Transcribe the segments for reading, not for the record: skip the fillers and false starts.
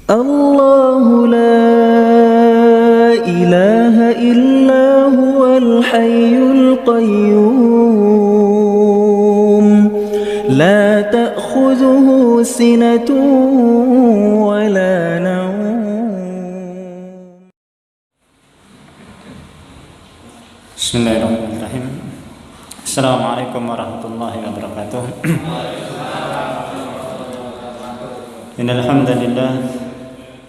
الله لا إله إلا هو الحي القيوم لا تأخذه سنة ولا نوم. بسم الله الرحمن الرحيم. السلام عليكم ورحمة الله وبركاته. إن الحمد لله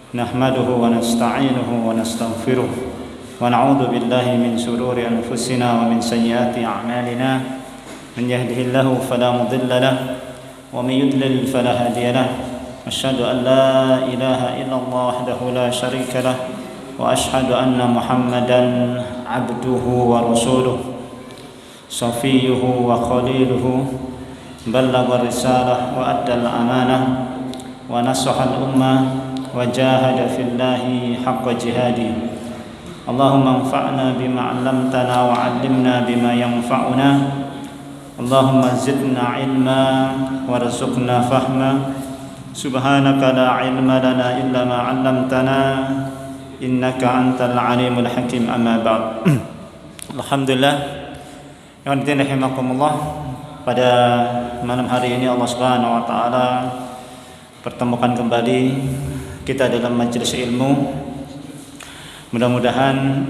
نحمده ونستعينه ونستغفره ونعوذ بالله من شرور أنفسنا ومن سيئات أعمالنا من يهده الله فلا مضل له ومن يضلل فلا هادي له أشهد أن لا إله إلا الله وحده لا شريك له وأشهد أن محمدا عبده ورسوله صفيه وخليله بلغ الرسالة وأدى الأمانة ونصح الأمة وجاهد في الله حق جهاده. اللهم انفعنا بما علمتنا وعلمنا بما ينفعنا. اللهم زدنا علما وارزقنا فهما. سبحانك لا علم لنا إلا ما علمتنا إنك أنت العليم الحكيم. أما بعد. Alhamdulillah, rahimakumullah, pada malam hari ini Allah Subhanahu wa taala pertemukan kembali kita dalam majelis ilmu. Mudah-mudahan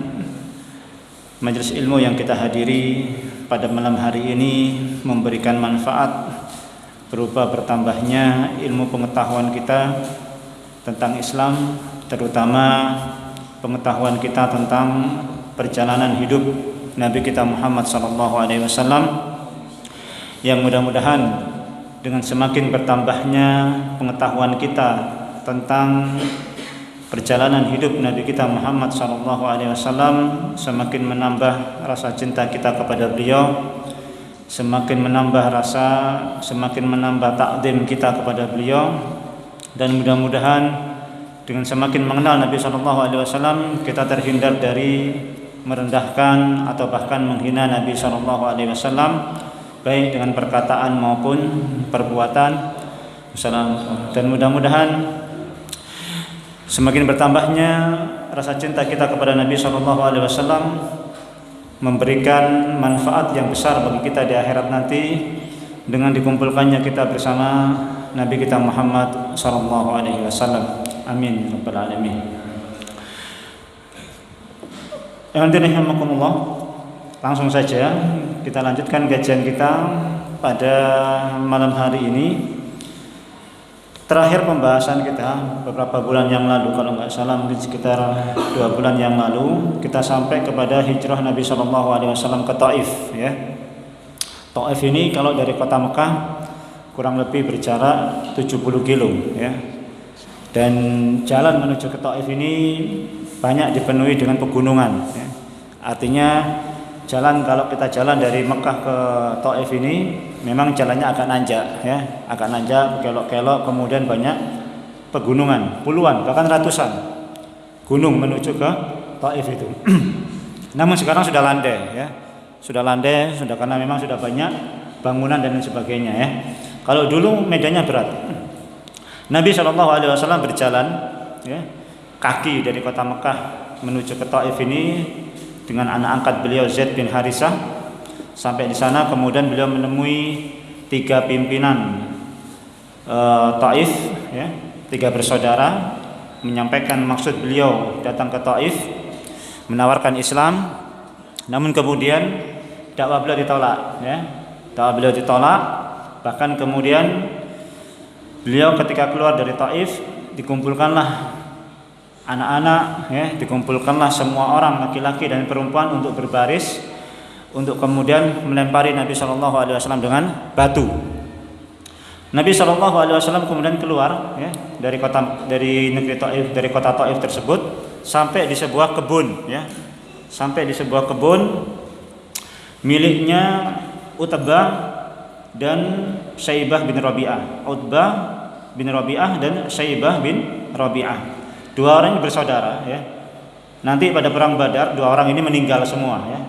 majelis ilmu yang kita hadiri pada malam hari ini memberikan manfaat berupa bertambahnya ilmu pengetahuan kita tentang Islam, terutama pengetahuan kita tentang perjalanan hidup Nabi kita Muhammad SAW, yang mudah-mudahan dengan semakin bertambahnya pengetahuan kita tentang perjalanan hidup Nabi kita Muhammad SAW, semakin menambah rasa cinta kita kepada beliau, semakin menambah takdim kita kepada beliau, dan mudah-mudahan dengan semakin mengenal Nabi SAW kita terhindar dari merendahkan atau bahkan menghina Nabi SAW, baik dengan perkataan maupun perbuatan. Dan mudah-mudahan semakin bertambahnya rasa cinta kita kepada Nabi SAW memberikan manfaat yang besar bagi kita di akhirat nanti dengan dikumpulkannya kita bersama Nabi kita Muhammad SAW. Amin rabbal alamin. Langsung saja kita lanjutkan kajian kita pada malam hari ini. Terakhir pembahasan kita beberapa bulan yang lalu, kalau nggak salah mungkin sekitar 2 bulan yang lalu, kita sampai kepada hijrah Nabi SAW ke Taif. Ya. Taif ini kalau dari kota Mekah kurang lebih berjarak 70 kilo. Ya. Dan jalan menuju ke Taif ini banyak dipenuhi dengan pegunungan. Ya. Artinya jalan, kalau kita jalan dari Mekah ke Taif ini memang jalannya agak nanjak, ya, agak nanjak, kelok-kelok, kemudian banyak pegunungan, puluhan bahkan ratusan gunung menuju ke Taif itu. Namun sekarang sudah landai, ya, sudah karena memang sudah banyak bangunan dan lain sebagainya. Ya. Kalau dulu medannya berat, Nabi SAW berjalan, ya, kaki dari kota Mekah menuju ke Taif ini dengan anak angkat beliau Zaid bin Harisah. Sampai di sana kemudian beliau menemui 3 pimpinan Taif, ya, 3 bersaudara, menyampaikan maksud beliau datang ke Taif, menawarkan Islam. Namun kemudian dakwah beliau ditolak, ya. Dakwah beliau ditolak. Bahkan kemudian beliau ketika keluar dari Taif dikumpulkanlah anak-anak, ya, dikumpulkanlah semua orang laki-laki dan perempuan untuk berbaris, untuk kemudian melempari Nabi SAW dengan batu. Nabi SAW kemudian keluar, ya, dari negeri Taif, dari kota Taif tersebut, sampai di sebuah kebun, ya, sampai di sebuah kebun miliknya Utbah dan Syaibah bin Rabi'ah. Utbah bin Rabi'ah dan Syaibah bin Rabi'ah, 2 orang bersaudara, ya. Nanti pada perang Badar 2 orang ini meninggal semua, ya.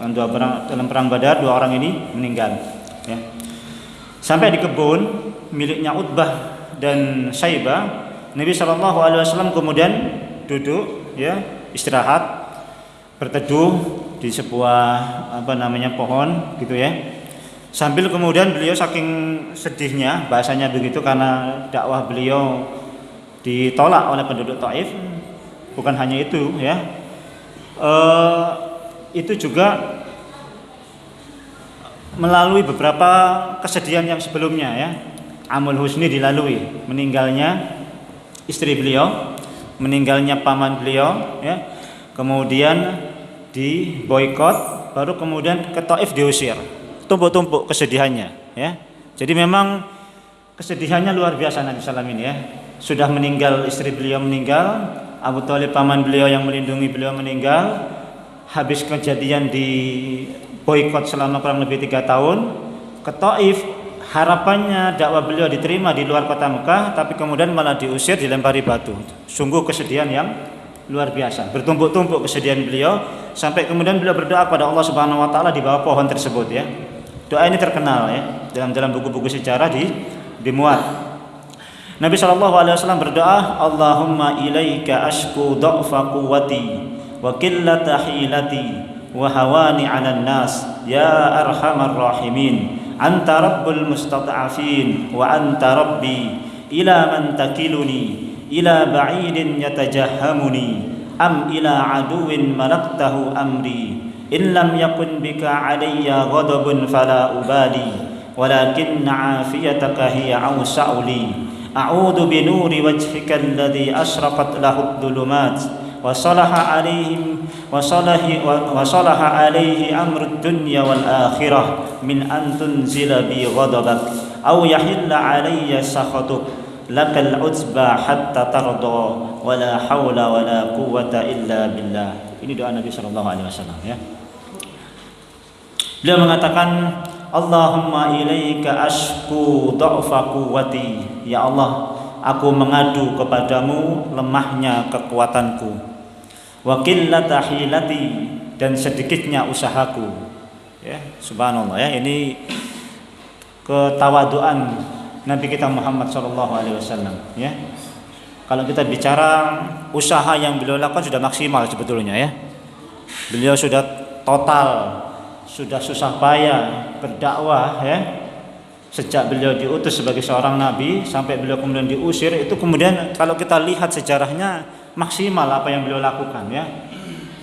Dalam perang Badar 2 orang ini meninggal, ya. Sampai di kebun miliknya Utbah dan Syaibah Nabi SAW kemudian duduk, ya, istirahat, berteduh di sebuah pohon gitu ya. Sambil kemudian beliau saking sedihnya, bahasanya begitu, karena dakwah beliau ditolak oleh penduduk Taif. Bukan hanya itu ya, itu juga melalui beberapa kesedihan yang sebelumnya ya. Amul Husni dilalui, meninggalnya istri beliau, meninggalnya paman beliau ya. Kemudian diboikot, baru kemudian ke Taif diusir. Tumpuk-tumpuk kesedihannya ya. Jadi memang kesedihannya luar biasa Nabi sallam ini ya. Sudah meninggal, istri beliau meninggal, Abu Thalib paman beliau yang melindungi beliau meninggal, habis kejadian di boikot selama kurang lebih 3 tahun. Ke Taif, harapannya dakwah beliau diterima di luar kota Mekah, tapi kemudian malah diusir, dilempari batu. Sungguh kesedihan yang luar biasa. Bertumpuk-tumpuk kesedihan beliau sampai kemudian beliau berdoa kepada Allah Subhanahu wa taala di bawah pohon tersebut ya. Doa ini terkenal ya, dalam buku-buku sejarah dimuat. Nabi SAW berdoa, Allahumma ilaika ashku dha'fa quwwati wa qillata hilati wa hawani 'alan nas ya arhamar rahimin. Anta rabbul mustad'afin wa anta rabbi ila man takiluni ila ba'idin yatajahhamuni am ila aduwin malaktahu amri. In lam yakun bika alayya ghadabun fala ubali walakinna afiyataka hiya awsa'u li. A'udzu bi nuri wajhika alladhi asraqat lahu adh-dhulumat wa salaha alayhi amru ad-dunya wal akhirah min an tunzila bi ghadabak aw yahilla alayya sakhatuk lakal uzba hatta tarda wala hawla wala quwwata illa billah. Ini doa Nabi SAW ya. Beliau mengatakan, Allahumma ilaika ashku dha'fa quwwati. Ya Allah, aku mengadu kepadamu lemahnya kekuatanku. Wa qillata hilati, dan sedikitnya usahaku. Ya, subhanallah ya, ini ketawaduan Nabi kita Muhammad SAW ya. Kalau kita bicara usaha yang beliau lakukan sudah maksimal sebetulnya ya. Beliau sudah total, sudah susah payah berdakwah ya. Sejak beliau diutus sebagai seorang nabi sampai beliau kemudian diusir, itu kemudian kalau kita lihat sejarahnya maksimal apa yang beliau lakukan ya.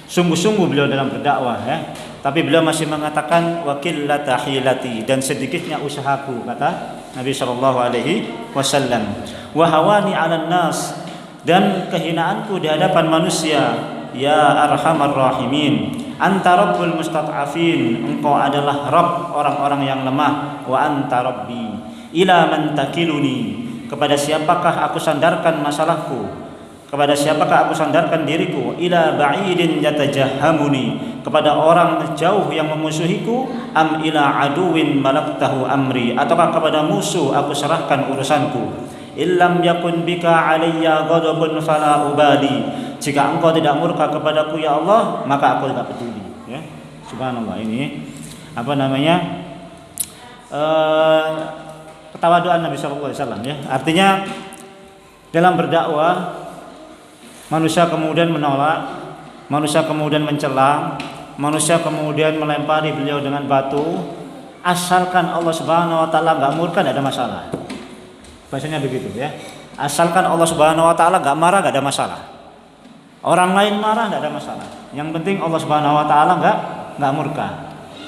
Sungguh-sungguh beliau dalam berdakwah ya. Tapi beliau masih mengatakan wa qillata hilati, dan sedikitnya usahaku, kata Nabi SAW. Wa hawani 'alan nas, dan kehinaanku di hadapan manusia. Ya arhamar rahimin, anta rabbul mustad'afin, engkau adalah Rabb orang-orang yang lemah. Wa anta rabbi ila man takiluni, kepada siapakah aku sandarkan masalahku, kepada siapakah aku sandarkan diriku. Ila ba'idin yatajahhamuni, kepada orang jauh yang memusuhiku. Am ila aduwin malaktahu amri, ataukah kepada musuh aku serahkan urusanku. Illam yakun bika alayya ghadabun fala ubali, jika engkau tidak murka kepadaku ya Allah, maka aku tidak peduli ya. Subhanallah, ini ketawaduan Nabi SAW ya. Artinya dalam berdakwah, manusia kemudian menolak, manusia kemudian mencela, manusia kemudian melempari beliau dengan batu, asalkan Allah Subhanahu wa taala enggak murka, tidak ada masalah. Bahasanya begitu ya. Asalkan Allah Subhanahu wa taala enggak marah, enggak ada masalah. Orang lain marah enggak ada masalah. Yang penting Allah Subhanahu wa taala enggak murka.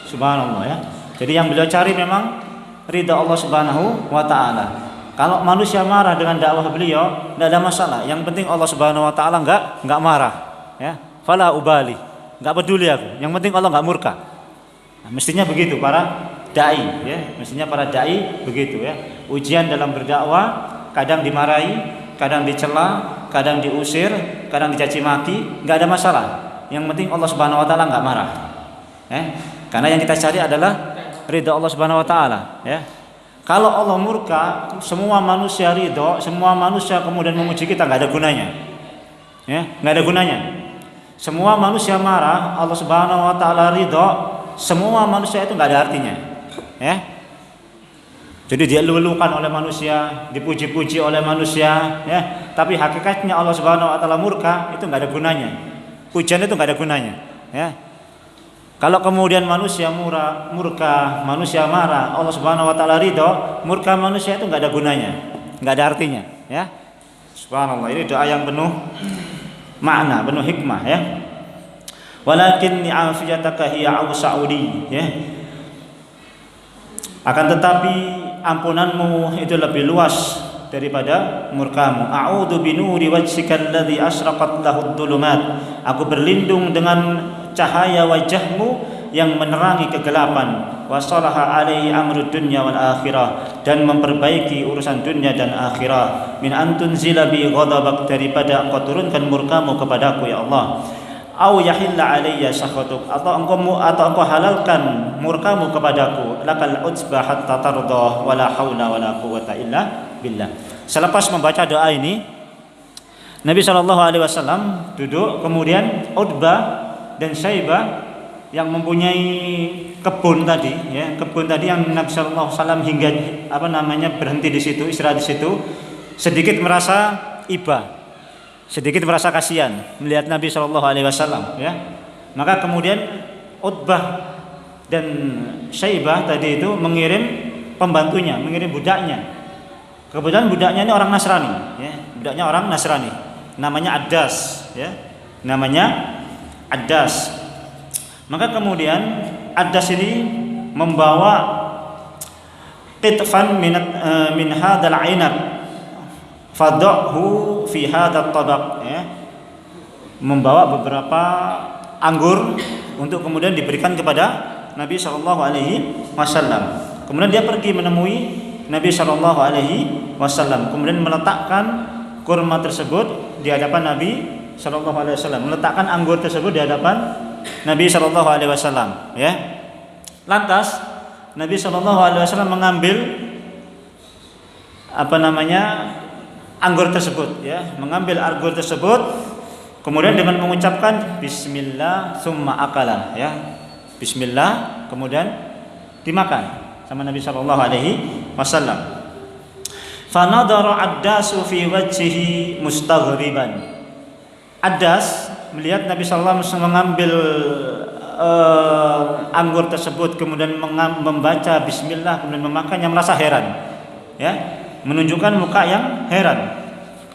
Subhanallah ya. Jadi yang beliau cari memang ridha Allah Subhanahu wa taala. Kalau manusia marah dengan dakwah beliau, tidak ada masalah. Yang penting Allah Subhanahu wa taala enggak marah, ya. Fala ubali, enggak peduli aku. Yang penting Allah enggak murka. Nah, mestinya begitu para dai, ya. Mestinya para dai begitu ya. Ujian dalam berdakwah, kadang dimarahi, kadang dicela, kadang diusir, kadang dicaci maki, enggak ada masalah. Yang penting Allah Subhanahu wa taala enggak marah. Karena yang kita cari adalah ridha Allah Subhanahu wa taala, ya. Kalau Allah murka, semua manusia ridho, semua manusia kemudian memuji kita, nggak ada gunanya, ya, nggak ada gunanya. Semua manusia marah, Allah Subhanahu Wa Taala ridho, semua manusia itu nggak ada artinya, ya. Jadi dia lulukan oleh manusia, dipuji-puji oleh manusia, ya. Tapi hakikatnya Allah Subhanahu wa taala murka, itu enggak ada gunanya. Pujian itu enggak ada gunanya, ya. Kalau kemudian manusia murka, manusia marah, Allah Subhanahu wa taala ridho, murka manusia itu enggak ada gunanya, enggak ada artinya, ya. Subhanallah, ini doa yang penuh makna, penuh hikmah, ya. Walakin ni'afiyataka hiya awsa'uli, ya. Akan tetapi ampunanmu itu lebih luas daripada murkamu. A'udzu binuri wajhikal ladzi asraqat lahu dhulumat. Aku berlindung dengan cahaya wajahmu yang menerangi kegelapan. Wa salaha alaihi amrud dunya wal akhirah, dan memperbaiki urusan dunia dan akhirat. Min antunzila bi ghadabak, daripada engkau turunkan murkamu kepadaku ya Allah. Au yahilla alayya sakhatuk, atau engkau halalkan murkamu kepadaku. Lakal utsba hatta tarda wala haula wala quwwata illa billah. Selepas membaca doa ini, Nabi SAW duduk, kemudian Utbah dan Syaibah yang mempunyai kebun tadi, ya, kebun tadi yang Nabi SAW hingga berhenti di situ, istirahat di situ, sedikit merasa iba, sedikit merasa kasihan melihat Nabi SAW, ya. Maka kemudian Utbah dan Syaibah tadi itu mengirim pembantunya, mengirim budaknya. Kebetulan budaknya ini orang Nasrani, ya. Budaknya orang Nasrani, namanya Addas, ya. Namanya Addas. Maka kemudian Addas ini membawa qitfan min hadzal 'ainab fadhahu fi hadzal tabaq, ya. Membawa beberapa anggur untuk kemudian diberikan kepada Nabi sallallahu alaihi wasallam. Kemudian dia pergi menemui Nabi sallallahu alaihi wasallam, kemudian meletakkan kurma tersebut di hadapan Nabi sallallahu alaihi wasallam, meletakkan anggur tersebut di hadapan Nabi sallallahu alaihi wasallam, ya. Lantas Nabi sallallahu alaihi wasallam mengambil anggur tersebut, ya, mengambil anggur tersebut, kemudian dengan mengucapkan bismillah summa akala, ya. Bismillah, kemudian dimakan sama Nabi sallallahu alaihi wasallam. Fa nadara Addasu fi wajhihi mustaghriban. Addas melihat Nabi sallallahu alaihi wasallam mengambil anggur tersebut, kemudian membaca bismillah, kemudian memakannya, merasa heran, ya, menunjukkan muka yang heran.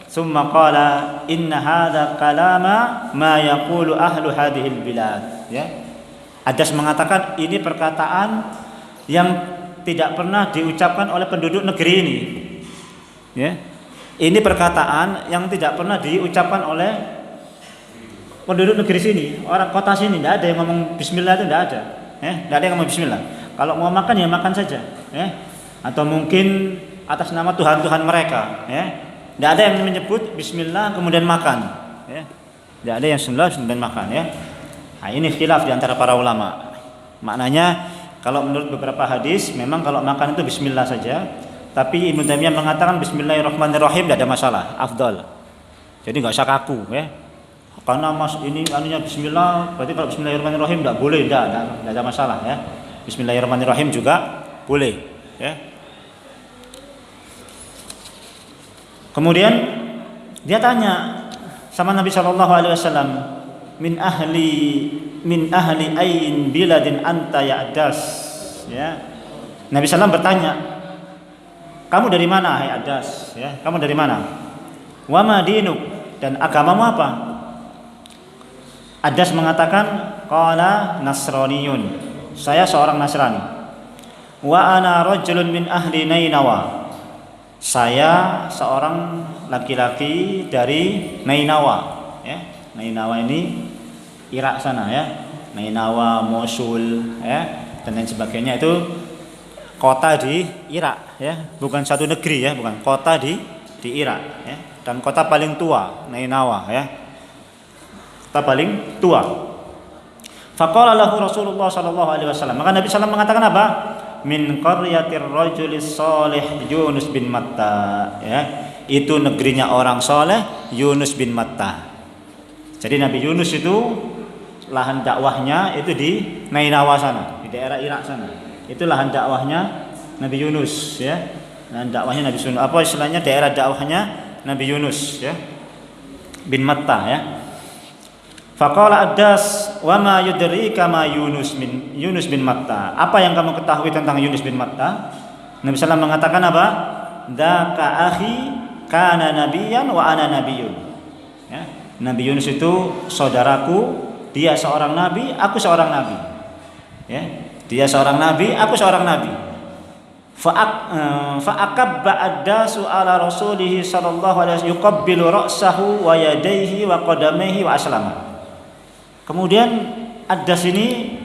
Summa qala inna hadza kalama ma yaqulu ahlu hadhil bilad, ya. Addas mengatakan ini perkataan yang tidak pernah diucapkan oleh penduduk negeri ini, ya. Ini perkataan yang tidak pernah diucapkan oleh penduduk negeri sini, orang kota sini. Tidak ada yang ngomong bismillah, itu tidak ada, ya. Tidak ada yang ngomong bismillah. Kalau mau makan ya makan saja, ya. Atau mungkin atas nama Tuhan-Tuhan mereka, ya. Tidak ada yang menyebut bismillah kemudian makan, ya. Tidak ada yang bismillah kemudian makan, ya. Nah, ini khilaf di antara para ulama. Maknanya kalau menurut beberapa hadis memang kalau makan itu bismillah saja, tapi Ibnu Taimiyah mengatakan bismillahirrahmanirrahim tidak ada masalah, afdal. Jadi enggak usah kaku, ya. Karena ini anunya bismillah, berarti kalau bismillahirrahmanirrahim tidak boleh, tidak ada masalah, ya. Bismillahirrahmanirrahim juga boleh, ya. Kemudian dia tanya sama Nabi sallallahu alaihi wasallam, min ahli ain biladin anta ya Addas, ya. Nabi sallam bertanya, kamu dari mana hai Addas, ya, kamu dari mana? Wa ma dinuk, dan agamamu apa? Addas mengatakan qala nasraniyun, saya seorang Nasrani. Wa ana rajulun min ahli Nainawa, saya seorang laki-laki dari Nainawa, ya. Nainawa ini Irak sana, ya. Nainawa, Mosul, ya, dan lain sebagainya, itu kota di Irak, ya. Bukan satu negeri, ya, bukan kota di Irak, ya. Dan kota paling tua Nainawa, ya. Kota paling tua. Faqala lahu Rasulullah sallallahu alaihi wasallam, maka Nabi sallallahu mengatakan apa? Min qaryatir rajulis salih Yunus bin Matta, ya. Itu negerinya orang soleh Yunus bin Matta. Jadi Nabi Yunus itu lahan dakwahnya itu di Nainawa sana, di daerah Irak sana. Itu lahan dakwahnya Nabi Yunus ya. Dan dakwahnya Nabi Yunus. Apa istilahnya daerah dakwahnya Nabi Yunus ya. Bin Matta ya. Faqala Addas wa ma yudrika ma Yunus bin Matta. Apa yang kamu ketahui tentang Yunus bin Matta? Nabi sallallahu mengatakan apa? Dzaka akhi kana nabiyyan wa ana nabiyyun. Ya. Nabi Yunus itu saudaraku, dia seorang nabi, aku seorang nabi. Ya. Dia seorang nabi, aku seorang nabi. Fa'akabba Addasu ala Rasulih sallallahu alaihi wasallam yuqabbilu ra'sahu wa yadayhi wa qadamaihi wa aslama. Kemudian Addas ini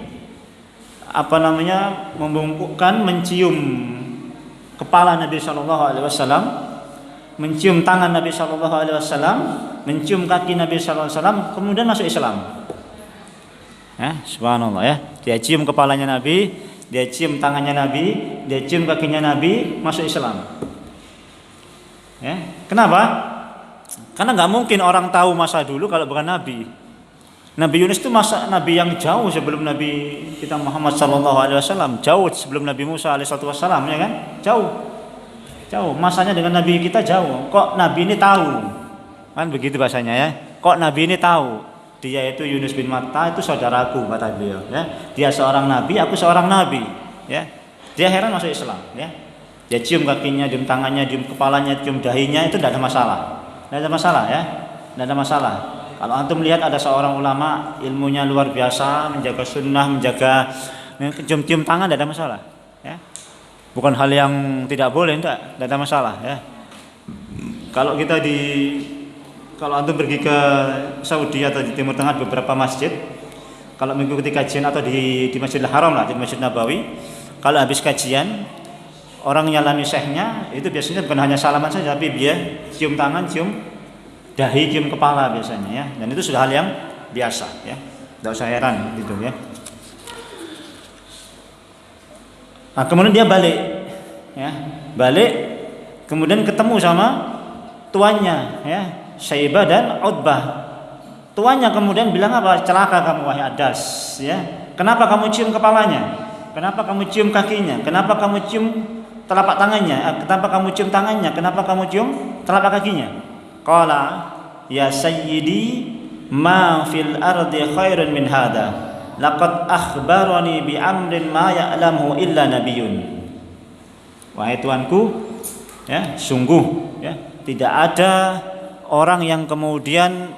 membungkukkan, mencium kepala Nabi sallallahu alaihi wasallam, mencium tangan Nabi sallallahu alaihi wasallam, mencium kaki Nabi sallallahu alaihi wasallam, kemudian masuk Islam. Subhanallah ya. Dia cium kepalanya Nabi, dia cium tangannya Nabi, dia cium kakinya Nabi, masuk Islam. Ya. Kenapa? Karena nggak mungkin orang tahu masa dulu kalau bukan Nabi. Nabi Yunus itu masa Nabi yang jauh sebelum Nabi kita Muhammad sallallahu alaihi wasallam, jauh sebelum Nabi Musa alaihi wasallam ya kan? Jauh. Masanya dengan Nabi kita jauh. Kok Nabi ini tahu? Kan begitu bahasanya ya. Kok Nabi ini tahu? Dia itu Yunus bin Matta itu saudaraku kata beliau ya. Dia seorang nabi, aku seorang nabi ya. Dia heran masuk Islam ya. Dia cium kakinya, cium tangannya, cium kepalanya, cium dahinya, itu tidak ada masalah. Tidak ada masalah ya. Tidak ada masalah. Kalau antum melihat ada seorang ulama ilmunya luar biasa, menjaga sunnah, menjaga cium-cium tangan, tidak ada masalah ya. Bukan hal yang tidak boleh, tidak ada masalah ya. Kalau antum pergi ke Saudi atau di Timur Tengah beberapa masjid, kalau mengikuti kajian atau di Masjidil Haram lah, di Masjid Nabawi, kalau habis kajian orang nyalami syekhnya itu biasanya bukan hanya salaman saja, tapi dia cium tangan, cium dahi, cium kepala biasanya ya. Dan itu sudah hal yang biasa ya. Tidak usah heran gitu ya. Nah, kemudian dia balik ya. Kemudian ketemu sama tuannya ya. Syaibah dan Utbah. Tuannya kemudian bilang apa? Celaka kamu wahai Addas ya. Kenapa kamu cium kepalanya? Kenapa kamu cium kakinya? Kenapa kamu cium telapak tangannya? Kenapa kamu cium tangannya? Kenapa kamu cium telapak kakinya? Qala ya sayyidi ma fil ardi khairun min hada. Laqad akhbarani bi amrin ma ya'lamu illa nabiyyun. Wahai tuanku ya, sungguh ya, tidak ada orang yang kemudian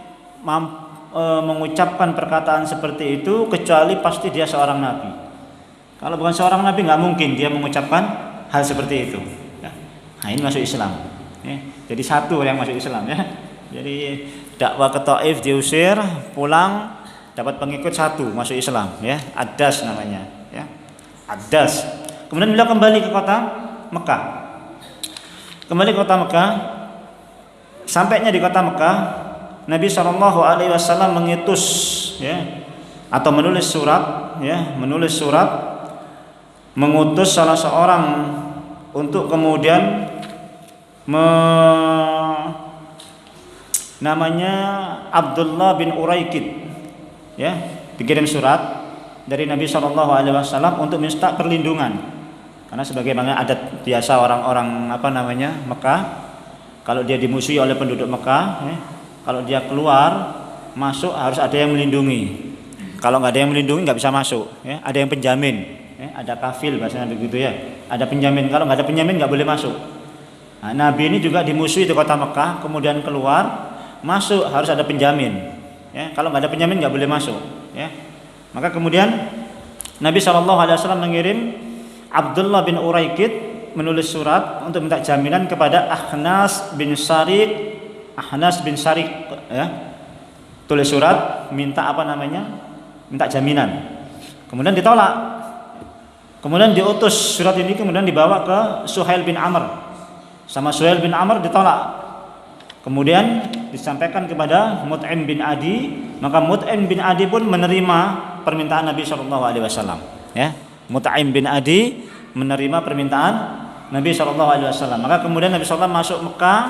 mengucapkan perkataan seperti itu kecuali pasti dia seorang nabi. Kalau bukan seorang nabi nggak mungkin dia mengucapkan hal seperti itu. Ya. Nah ini masuk Islam. Ya. Jadi satu yang masuk Islam ya. Jadi dakwah ke Taif diusir, pulang dapat pengikut satu masuk Islam ya. Addas namanya ya. Addas. Kemudian beliau kembali ke kota Mekah. Kembali ke kota Mekah. Sampainya di kota Mekah, Nabi Shallallahu Alaihi Wasallam mengutus ya, atau menulis surat ya, mengutus salah seorang untuk kemudian namanya Abdullah bin Uraikid ya, dikirim surat dari Nabi Shallallahu Alaihi Wasallam untuk minta perlindungan, karena sebagaimana adat biasa orang-orang Mekah. Kalau dia dimusuhi oleh penduduk Mekah, kalau dia keluar masuk harus ada yang melindungi. Kalau nggak ada yang melindungi nggak bisa masuk. Ya. Ada yang penjamin, ada kafil bahasanya begitu ya. Ada penjamin. Kalau nggak ada penjamin nggak boleh masuk. Nah, Nabi ini juga dimusuhi di kota Mekah, kemudian keluar masuk harus ada penjamin. Ya. Kalau nggak ada penjamin nggak boleh masuk. Ya. Maka kemudian Nabi SAW mengirim Abdullah bin Uraikid menulis surat untuk minta jaminan kepada Ahnas bin Sarik ya. Tulis surat minta minta jaminan. Kemudian ditolak. Kemudian diutus surat ini kemudian dibawa ke Suhail bin Amr. Sama Suhail bin Amr ditolak. Kemudian disampaikan kepada Mut'im bin Adi, maka Mut'im bin Adi pun menerima permintaan Nabi sallallahu alaihi wasallam ya. Mut'im bin Adi menerima permintaan Nabi SAW. Maka kemudian Nabi SAW masuk Mekah,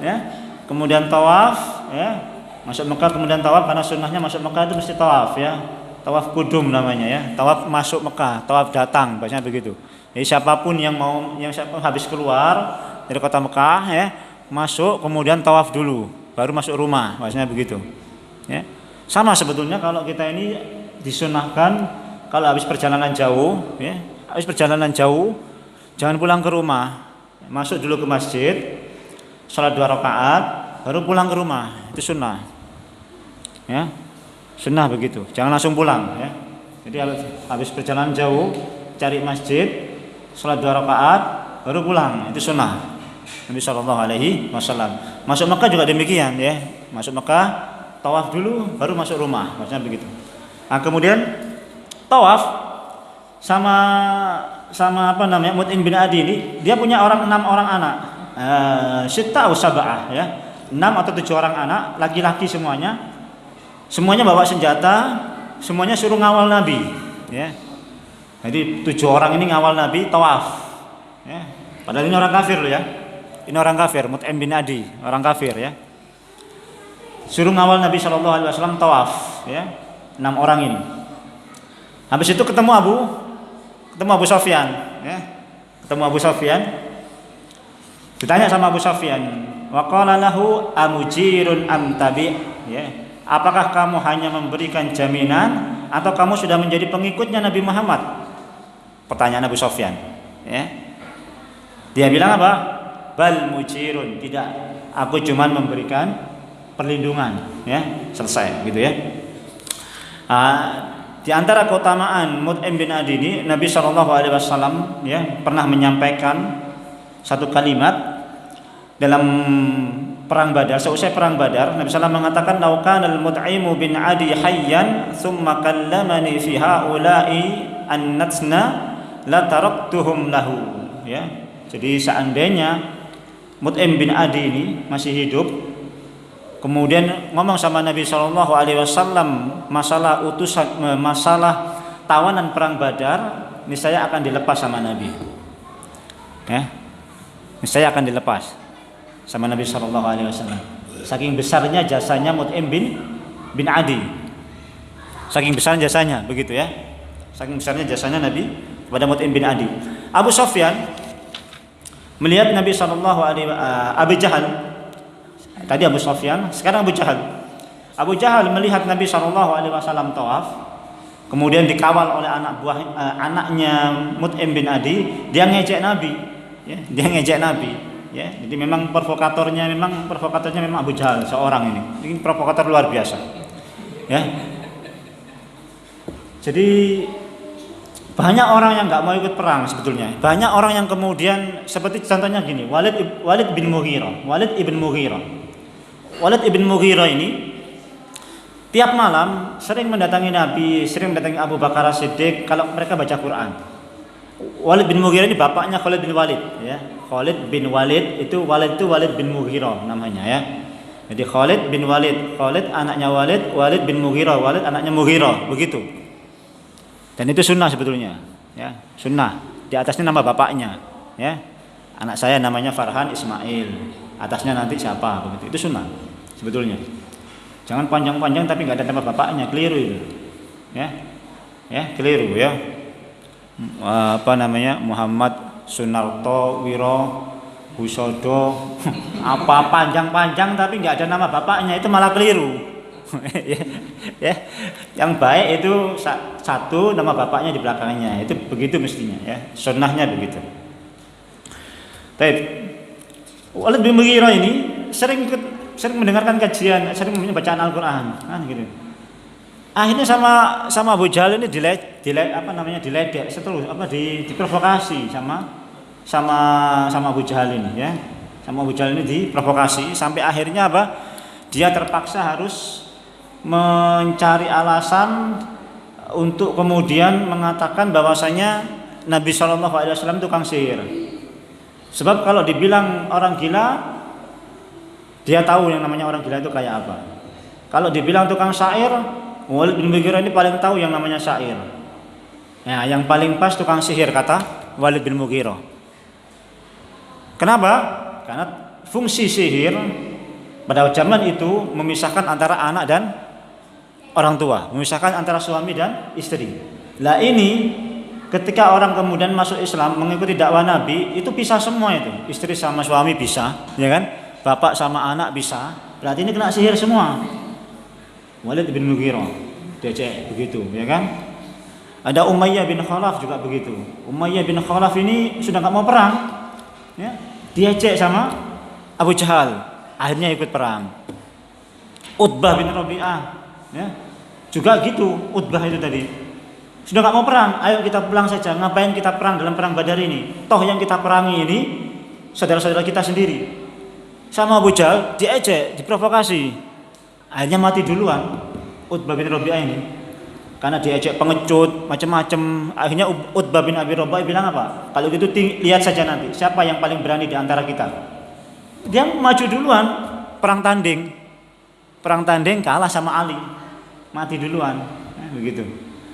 ya, kemudian tawaf, ya, masuk Mekah kemudian tawaf, karena sunnahnya masuk Mekah itu mesti tawaf, ya, tawaf kudum namanya, ya, tawaf masuk Mekah, tawaf datang, bahasanya begitu. Jadi siapapun yang habis keluar dari kota Mekah ya, masuk kemudian tawaf dulu, baru masuk rumah, maksudnya begitu. Ya. Sama sebetulnya kalau kita ini disunahkan kalau habis perjalanan jauh, ya, habis perjalanan jauh jangan pulang ke rumah, masuk dulu ke masjid, sholat 2 rakaat, baru pulang ke rumah, itu sunnah. Ya, sunnah begitu, jangan langsung pulang. Ya. Jadi habis perjalanan jauh, cari masjid, sholat 2 rakaat, baru pulang, itu sunnah. Nabi SAW. Masuk Mekah juga demikian, ya. Masuk Mekah, tawaf dulu, baru masuk rumah, maksudnya begitu. Nah, kemudian tawaf sama apa namanya Mut'im bin Adi ini, dia punya 6 orang anak, sitta atau sab'ah, ya, 6 atau 7 orang anak, laki-laki semuanya bawa senjata, semuanya suruh ngawal Nabi, ya. Jadi 7 orang ini ngawal Nabi tawaf, ya. Padahal ini orang kafir loh ya. Ini orang kafir, Mut'im bin Adi, orang kafir ya. Suruh ngawal Nabi SAW tawaf, ya. 6 orang ini. Habis itu ketemu Abu Sufyan, ya. Ketemu Abu Sufyan. Ditanya sama Abu Sufyan, wa qala lahu amujirun am tabi', ya. Apakah kamu hanya memberikan jaminan atau kamu sudah menjadi pengikutnya Nabi Muhammad? Pertanyaan Abu Sufyan, ya. Dia bilang apa? Bal mujirun, tidak, aku cuman memberikan perlindungan, ya, selesai gitu ya. Di antara keutamaan Mut'im bin Adi ini, Nabi SAW ya pernah menyampaikan satu kalimat dalam perang Badar. Seusai perang Badar, Nabi SAW mengatakan, "Lau kana al-Mut'imu bin Adi hayyan, thumma kallamani fi haula'i an-natsna la taraktuhum lahu." Ya. Jadi seandainya Mut'im bin Adi ini masih hidup, kemudian ngomong sama Nabi SAW masalah masalah tawanan perang Badar, niscaya akan dilepas sama Nabi. Ya, niscaya akan dilepas sama Nabi SAW. Saking besarnya jasanya Mut'im bin Adi, saking besarnya jasanya, begitu ya. Saking besarnya jasanya Nabi kepada Mut'im bin Adi. Abu Sufyan melihat Nabi Abu Jahal, tadi Abu Sufyan, sekarang Abu Jahal. Abu Jahal melihat Nabi SAW tawaf, kemudian dikawal oleh anaknya Mut'im bin Adi, dia ngejek Nabi, ya, dia ngejek Nabi, ya. Jadi memang provokatornya memang Abu Jahal seorang ini provokator luar biasa, ya. Jadi banyak orang yang nggak mau ikut perang sebetulnya. Banyak orang yang kemudian seperti contohnya gini, Walid ibn Mughirah ini tiap malam sering mendatangi Nabi, sering mendatangi Abu Bakar As-Siddiq kalau mereka baca Quran. Walid bin Mughirah ini bapaknya Khalid bin Walid, ya. Khalid bin Walid itu Walid bin Mughirah namanya, ya. Jadi Khalid bin Walid, Khalid anaknya Walid bin Mughirah, Walid anaknya Mughirah, begitu. Dan itu sunnah sebetulnya, ya, sunnah. Di atasnya nama bapaknya, ya. Anak saya namanya Farhan Ismail, atasnya nanti siapa, begitu. Itu sunnah sebetulnya. Jangan panjang-panjang tapi nggak ada nama bapaknya, keliru itu, ya, ya, keliru ya. Apa namanya, Muhammad Sunarto Wiro Husodo, apa panjang-panjang tapi nggak ada nama bapaknya, itu malah keliru. Ya, yang baik itu satu nama bapaknya di belakangnya, itu begitu mestinya, ya, sunnahnya begitu. Baik, Walid bin Mughirah ini sering mendengarkan kajian, sering bacaan Al-Quran, kan gitu. Akhirnya sama Abu Jahal ini diledek, diprovokasi sama Abu Jahal ini, ya, sama Abu Jahal ini diprovokasi sampai akhirnya apa? Dia terpaksa harus mencari alasan untuk kemudian mengatakan bahwasanya Nabi SAW tukang sihir. Sebab kalau dibilang orang gila, dia tahu yang namanya orang gila itu kayak apa. Kalau dibilang tukang syair, Walid bin Mughirah ini paling tahu yang namanya syair. Nah, yang paling pas tukang sihir kata Walid bin Mughirah. Kenapa? Karena fungsi sihir pada zaman itu memisahkan antara anak dan orang tua, memisahkan antara suami dan istri. Lah ini ketika orang kemudian masuk Islam mengikuti dakwah Nabi, itu pisah semua itu. Istri sama suami bisa, ya kan? Bapak sama anak bisa. Berarti ini kena sihir semua. Walid bin Mughirah diajak begitu, ya kan? Ada Umayyah bin Khalaf juga begitu. Umayyah bin Khalaf ini sudah nggak mau perang, ya. Diajak sama Abu Jahal, akhirnya ikut perang. Utbah bin Rabi'ah, ya. Juga gitu, Utbah itu tadi. Sudah nggak mau perang, ayo kita pulang saja. Ngapain kita perang dalam perang Badar ini? Toh yang kita perangi ini saudara-saudara kita sendiri. Sama Abu Jahal diejek, diprovokasi. Akhirnya mati duluan Utbah bin Rabi'ah ini. Karena diejek pengecut, macam-macam. Akhirnya Utbah bin Abi Rabi'ah bilang apa? Kalau gitu lihat saja nanti siapa yang paling berani di antara kita. Dia maju duluan, perang tanding. Perang tanding kalah sama Ali. Mati duluan. Begitu.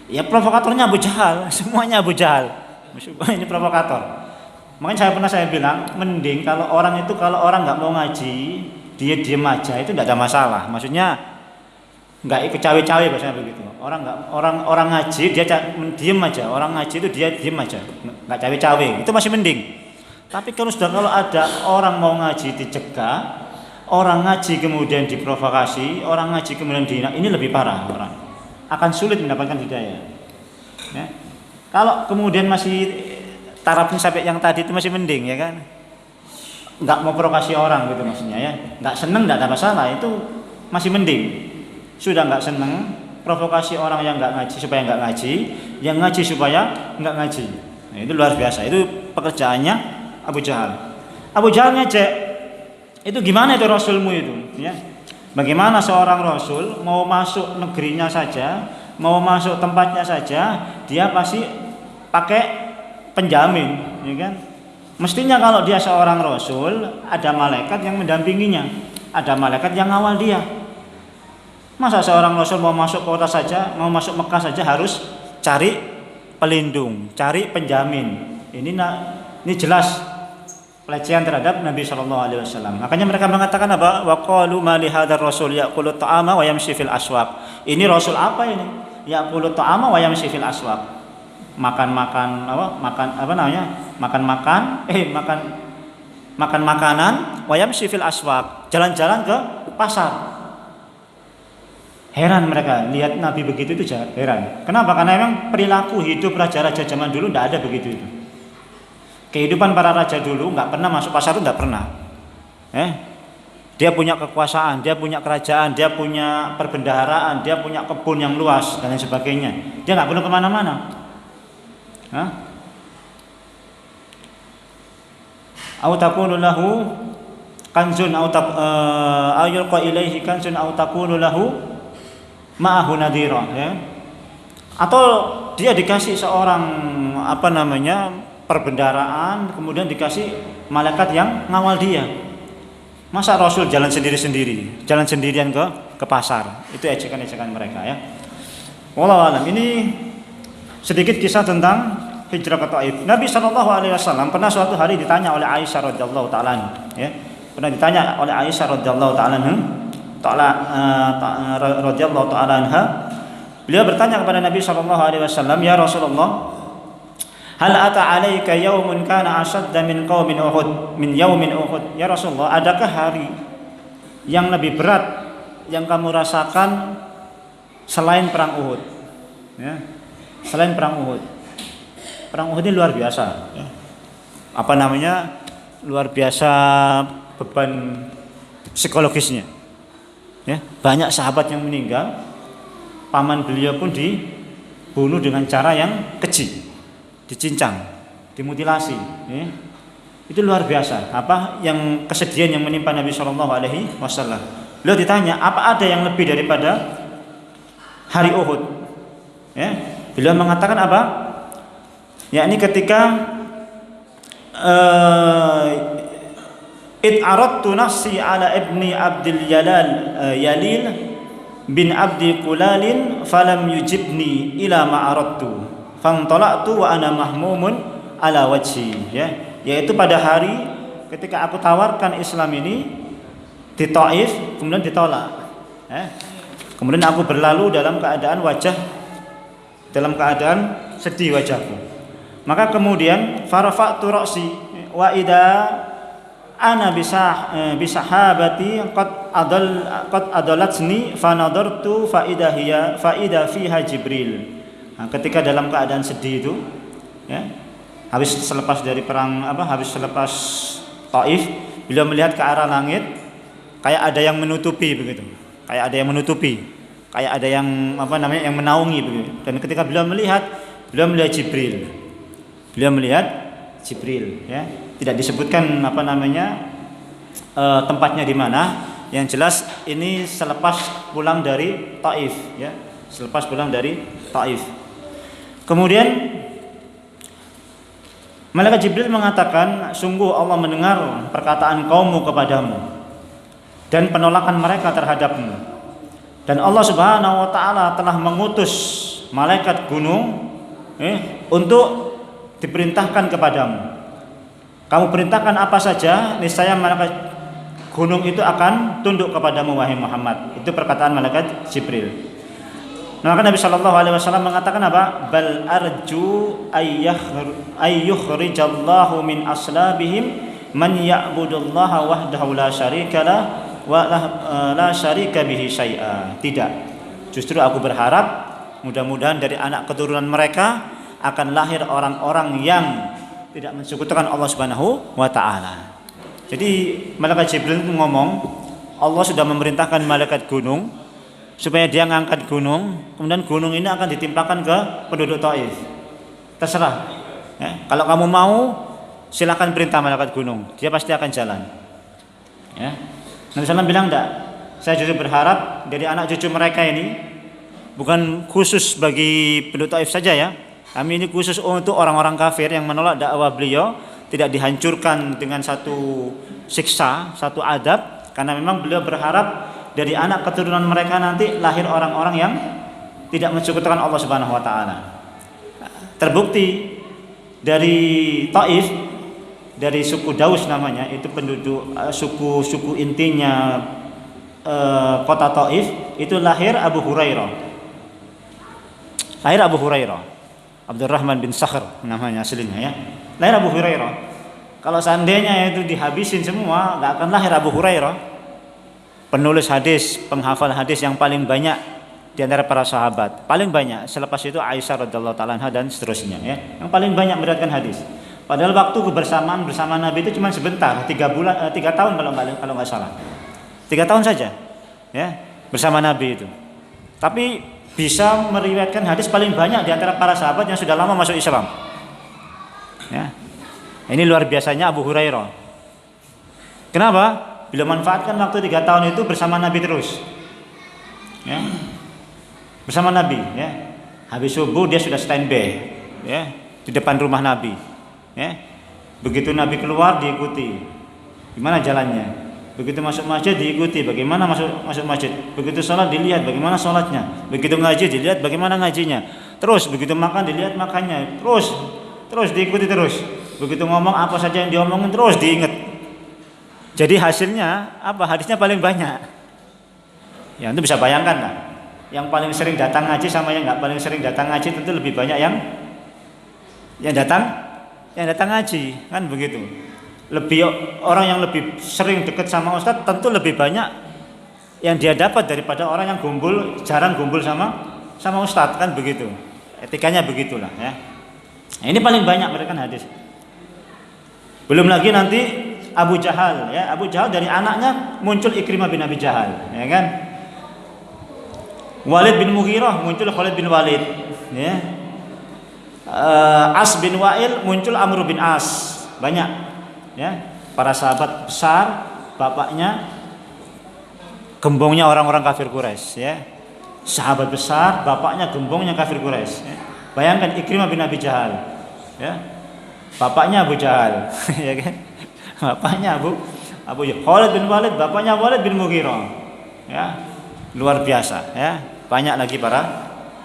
Ya provokatornya Abu Jahal, semuanya Abu Jahal. Ini provokator. Makanya saya bilang, mending kalau orang nggak mau ngaji, dia diem aja itu tidak ada masalah. Maksudnya nggak ikut cawe-cawe bahasanya begitu. Orang ngaji dia diem aja. Orang ngaji itu dia diem aja, nggak cawe-cawe. Itu masih mending. Tapi kalau ada orang mau ngaji dicegah, orang ngaji kemudian diprovokasi, orang ngaji kemudian dihina, ini lebih parah orang. Akan sulit mendapatkan hidayah. Ya. Kalau kemudian masih tarafnya sampai yang tadi itu masih mending, ya kan? Nggak mau provokasi orang gitu maksudnya, ya. Nggak seneng, nggak ada masalah, itu masih mending. Sudah nggak seneng, provokasi orang yang nggak ngaji supaya nggak ngaji, yang ngaji supaya nggak ngaji. Nah, itu luar biasa. Itu pekerjaannya Abu Jahal. Abu Jahal ngejek. Itu gimana itu Rasulmu itu? Ya. Bagaimana seorang Rasul mau masuk negerinya saja, mau masuk tempatnya saja, dia pasti pakai penjamin, ya kan? Mestinya kalau dia seorang Rasul, ada malaikat yang mendampinginya, ada malaikat yang ngawal dia. Masa seorang Rasul mau masuk kota saja, mau masuk Mekah saja harus cari pelindung, cari penjamin. Ini jelas pelecehan terhadap Nabi SAW. Makanya mereka mengatakan apa? Wa qalu ma li hadzal rasul ya'kulu ta'ama wa yamshi fil aswaq. Ini rasul apa ini? Ya'kulu ta'ama wa yamshi fil aswaq. Makan makanan wa yamshi fil aswaq. Jalan-jalan ke pasar. Heran mereka lihat Nabi begitu itu heran. Kenapa? Karena memang perilaku hidup raja-raja zaman dulu tidak ada begitu itu. Kehidupan para raja dulu nggak pernah masuk pasar itu nggak pernah. Dia punya kekuasaan, dia punya kerajaan, dia punya perbendaharaan, dia punya kebun yang luas dan lain sebagainya. Dia nggak perlu kemana-mana. Au takunu lahu kanzun au yulqa ilaihi kanzun au takunu lahu ma'ahu nadhira, ya. Atau dia dikasih seorang perbendaharaan, kemudian dikasih malaikat yang ngawal dia. Masa Rasul jalan sendiri-sendiri, jalan sendirian ke pasar? Itu ejekan-ejekan mereka, ya. Wallahu alam. Ini sedikit kisah tentang hijrah ke Taif. Nabi SAW pernah suatu hari ditanya oleh Aisyah radhiyallahu taala, ya. Pernah ditanya oleh Aisyah radhiyallahu taala radhiyallahu taala anha. Beliau bertanya kepada Nabi SAW, "Ya Rasulullah, hal ata 'alaika yaumun kana ashadda min qaumin Uhud min yaumin Uhud?" Ya Rasulullah, adakah hari yang lebih berat yang kamu rasakan selain perang Uhud? Ya. Selain perang Uhud. Perang Uhud ini luar biasa, ya. Luar biasa beban psikologisnya. Ya, banyak sahabat yang meninggal, paman beliau pun dibunuh dengan cara yang keji. Dicincang, dimutilasi, ya. Itu luar biasa. Yang kesedihan yang menimpa Nabi SAW. Beliau ditanya, apa ada yang lebih daripada hari Uhud? Ya. Beliau mengatakan apa? Yakni ketika aradtu nafsi ala ibni Abdul Yalil bin Abdi Qulalin falam yujibni ila ma aradtu. Fantalaqtu wa ana mahmumun ala wajhi, ya. Yaitu pada hari ketika aku tawarkan Islam ini di Taif, kemudian ditolak, ya. Kemudian aku berlalu dalam keadaan sedih wajahku. Maka kemudian farafa'tu ra'si wa ida ana bisahabati qad adalatni fa nadartu fa ida fiha Jibril. Nah, ketika dalam keadaan sedih itu, ya, habis selepas dari perang habis selepas Taif, beliau melihat ke arah langit kayak ada yang menutupi begitu. Kayak ada yang menutupi, kayak ada yang yang menaungi begitu. Dan ketika beliau melihat Jibril. Beliau melihat Jibril, ya. Tidak disebutkan tempatnya di mana. Yang jelas ini selepas pulang dari Taif, ya. Selepas pulang dari Taif. Kemudian malaikat Jibril mengatakan, sungguh Allah mendengar perkataan kaummu kepadamu dan penolakan mereka terhadapmu. Dan Allah Subhanahu wa taala telah mengutus malaikat gunung untuk diperintahkan kepadamu. Kamu perintahkan apa saja, niscaya malaikat gunung itu akan tunduk kepadamu wahai Muhammad. Itu perkataan malaikat Jibril. Maka Nabi Shallallahu Alaihi Wasallam mengatakan apa? Bal arju ayyukhrijallahu min aslabihim man ya'budullaha wahdahu la syarikalah wa la syarika bihi syai'a. Tidak. Justru aku berharap mudah-mudahan dari anak keturunan mereka akan lahir orang-orang yang tidak mensekutukan Allah Subhanahu wa taala. Jadi malaikat Jibril itu ngomong, Allah sudah memerintahkan malaikat gunung supaya dia ngangkat gunung, kemudian gunung ini akan ditimpakan ke penduduk Taif. Terserah. Ya, kalau kamu mau, silakan perintah malaikat gunung, dia pasti akan jalan. Ya. Nabi SAW bilang enggak. Saya justru berharap dari anak cucu mereka ini bukan khusus bagi penduduk Taif saja ya. Kami ini khusus untuk orang-orang kafir yang menolak dakwah beliau, tidak dihancurkan dengan satu siksa, satu adab, karena memang beliau berharap dari anak keturunan mereka nanti lahir orang-orang yang tidak mensekutukan Allah Subhanahu wa taala. Terbukti dari Taif, dari suku Daus namanya, itu penduduk suku intinya kota Taif, itu lahir Abu Hurairah. Lahir Abu Hurairah. Abdurrahman bin Sakhr namanya aslinya ya. Lahir Abu Hurairah. Kalau seandainya itu dihabisin semua, enggak akan lahir Abu Hurairah. Penulis hadis, penghafal hadis yang paling banyak di antara para sahabat, paling banyak. Selepas itu Aisyah radhiyallahu taala anha dan seterusnya ya. Yang paling banyak meriwayatkan hadis. Padahal waktu kebersamaan bersama Nabi itu cuma sebentar, 3 tahun kalau nggak salah. 3 tahun saja ya bersama Nabi itu. Tapi bisa meriwayatkan hadis paling banyak di antara para sahabat yang sudah lama masuk Islam. Ya. Ini luar biasanya Abu Hurairah. Kenapa? Bila manfaatkan waktu 3 tahun itu bersama Nabi terus. Ya. Bersama Nabi, ya. Habis subuh dia sudah standby, ya, di depan rumah Nabi. Ya. Begitu Nabi keluar diikuti. Gimana jalannya? Begitu masuk masjid diikuti bagaimana masuk masjid. Begitu sholat dilihat bagaimana sholatnya. Begitu ngaji dilihat bagaimana ngajinya. Terus begitu makan dilihat makannya. Terus diikuti terus. Begitu ngomong apa saja yang diomongin terus diingat. Jadi hasilnya apa? Hadisnya paling banyak. Ya itu bisa bayangkan lah. Yang paling sering datang ngaji sama yang nggak paling sering datang ngaji tentu lebih banyak yang datang ngaji kan begitu. Lebih orang yang lebih sering dekat sama ustadz tentu lebih banyak yang dia dapat daripada orang yang jarang gumpul sama ustadz kan begitu. Etikanya begitulah ya. Nah, ini paling banyak mereka hadis. Belum lagi nanti Abu Jahal ya. Abu Jahal dari anaknya muncul Ikrimah bin Abi Jahal ya kan. Walid bin Mughirah muncul Khalid bin Walid ya. As bin Wa'il muncul Amr bin As. Banyak ya, para sahabat besar, bapaknya gembongnya orang-orang kafir Quraisy ya. Sahabat besar, bapaknya gembongnya kafir Quraisy ya. Bayangkan Ikrimah bin Abi Jahal ya. Bapaknya Abu Jahal ya kan. Bapaknya Abu Khalid bin Walid, bapaknya Walid bin Mughirah ya. Luar biasa ya. Banyak lagi para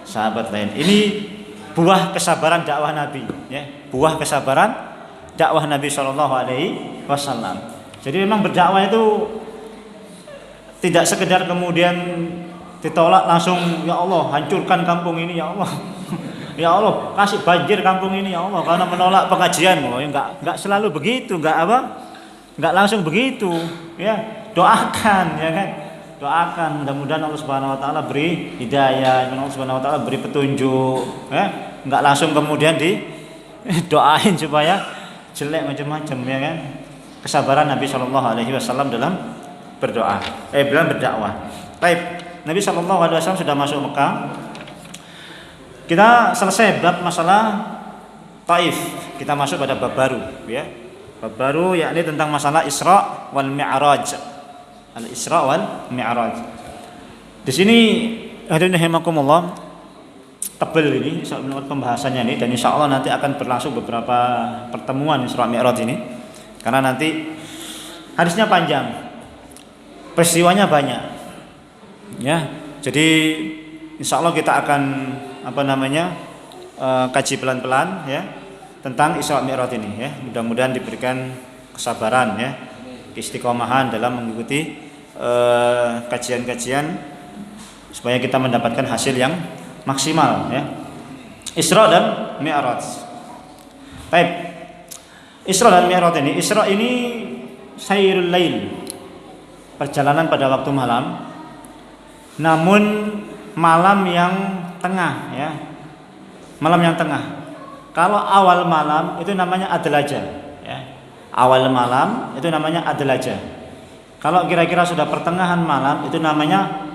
sahabat lain. Ini buah kesabaran dakwah Nabi ya. Buah kesabaran dakwah Nabi Shallallahu Alaihi Wasallam. Jadi memang berdakwah itu tidak sekedar kemudian ditolak langsung ya Allah hancurkan kampung ini ya Allah Ya Allah, kasih banjir kampung ini ya Allah karena menolak pengajian. Oh, enggak selalu begitu, enggak langsung begitu, ya. Doakan, ya kan? Doakan mudah-mudahan Allah Subhanahu wa taala beri hidayah, Allah Subhanahu wa taala beri petunjuk, ya. Enggak langsung kemudian doain supaya jelek macam-macam, ya kan? Kesabaran Nabi Shallallahu alaihi wasallam dalam berdoa, dalam berdakwah. Baik, Nabi Shallallahu alaihi wasallam sudah masuk Mekah. Kita selesai bab masalah Taif. Kita masuk pada bab baru, ya. Bab baru yakni tentang masalah Isra wal Mi'raj. Al-Isra wal Mi'raj. Di sini hadirin rahimakumullah, tebel ini menurut pembahasannya ini, dan insyaallah nanti akan berlangsung beberapa pertemuan Isra Mi'raj ini. Karena nanti hadisnya panjang. Peristiwanya banyak. Ya. Jadi insyaallah kita akan kaji pelan-pelan, ya, tentang Isra Mi'raj ini, ya. Mudah-mudahan diberikan kesabaran, ya, istiqomahan dalam mengikuti kajian-kajian supaya kita mendapatkan hasil yang maksimal, ya. Isra dan Mi'raj. Baik. Isra dan Mi'raj ini, Isra ini sayrul lail, perjalanan pada waktu malam, namun malam yang tengah, ya. Malam yang tengah. Kalau awal malam itu namanya adlaja, ya. Awal malam itu namanya adlaja. Kalau kira-kira sudah pertengahan malam itu namanya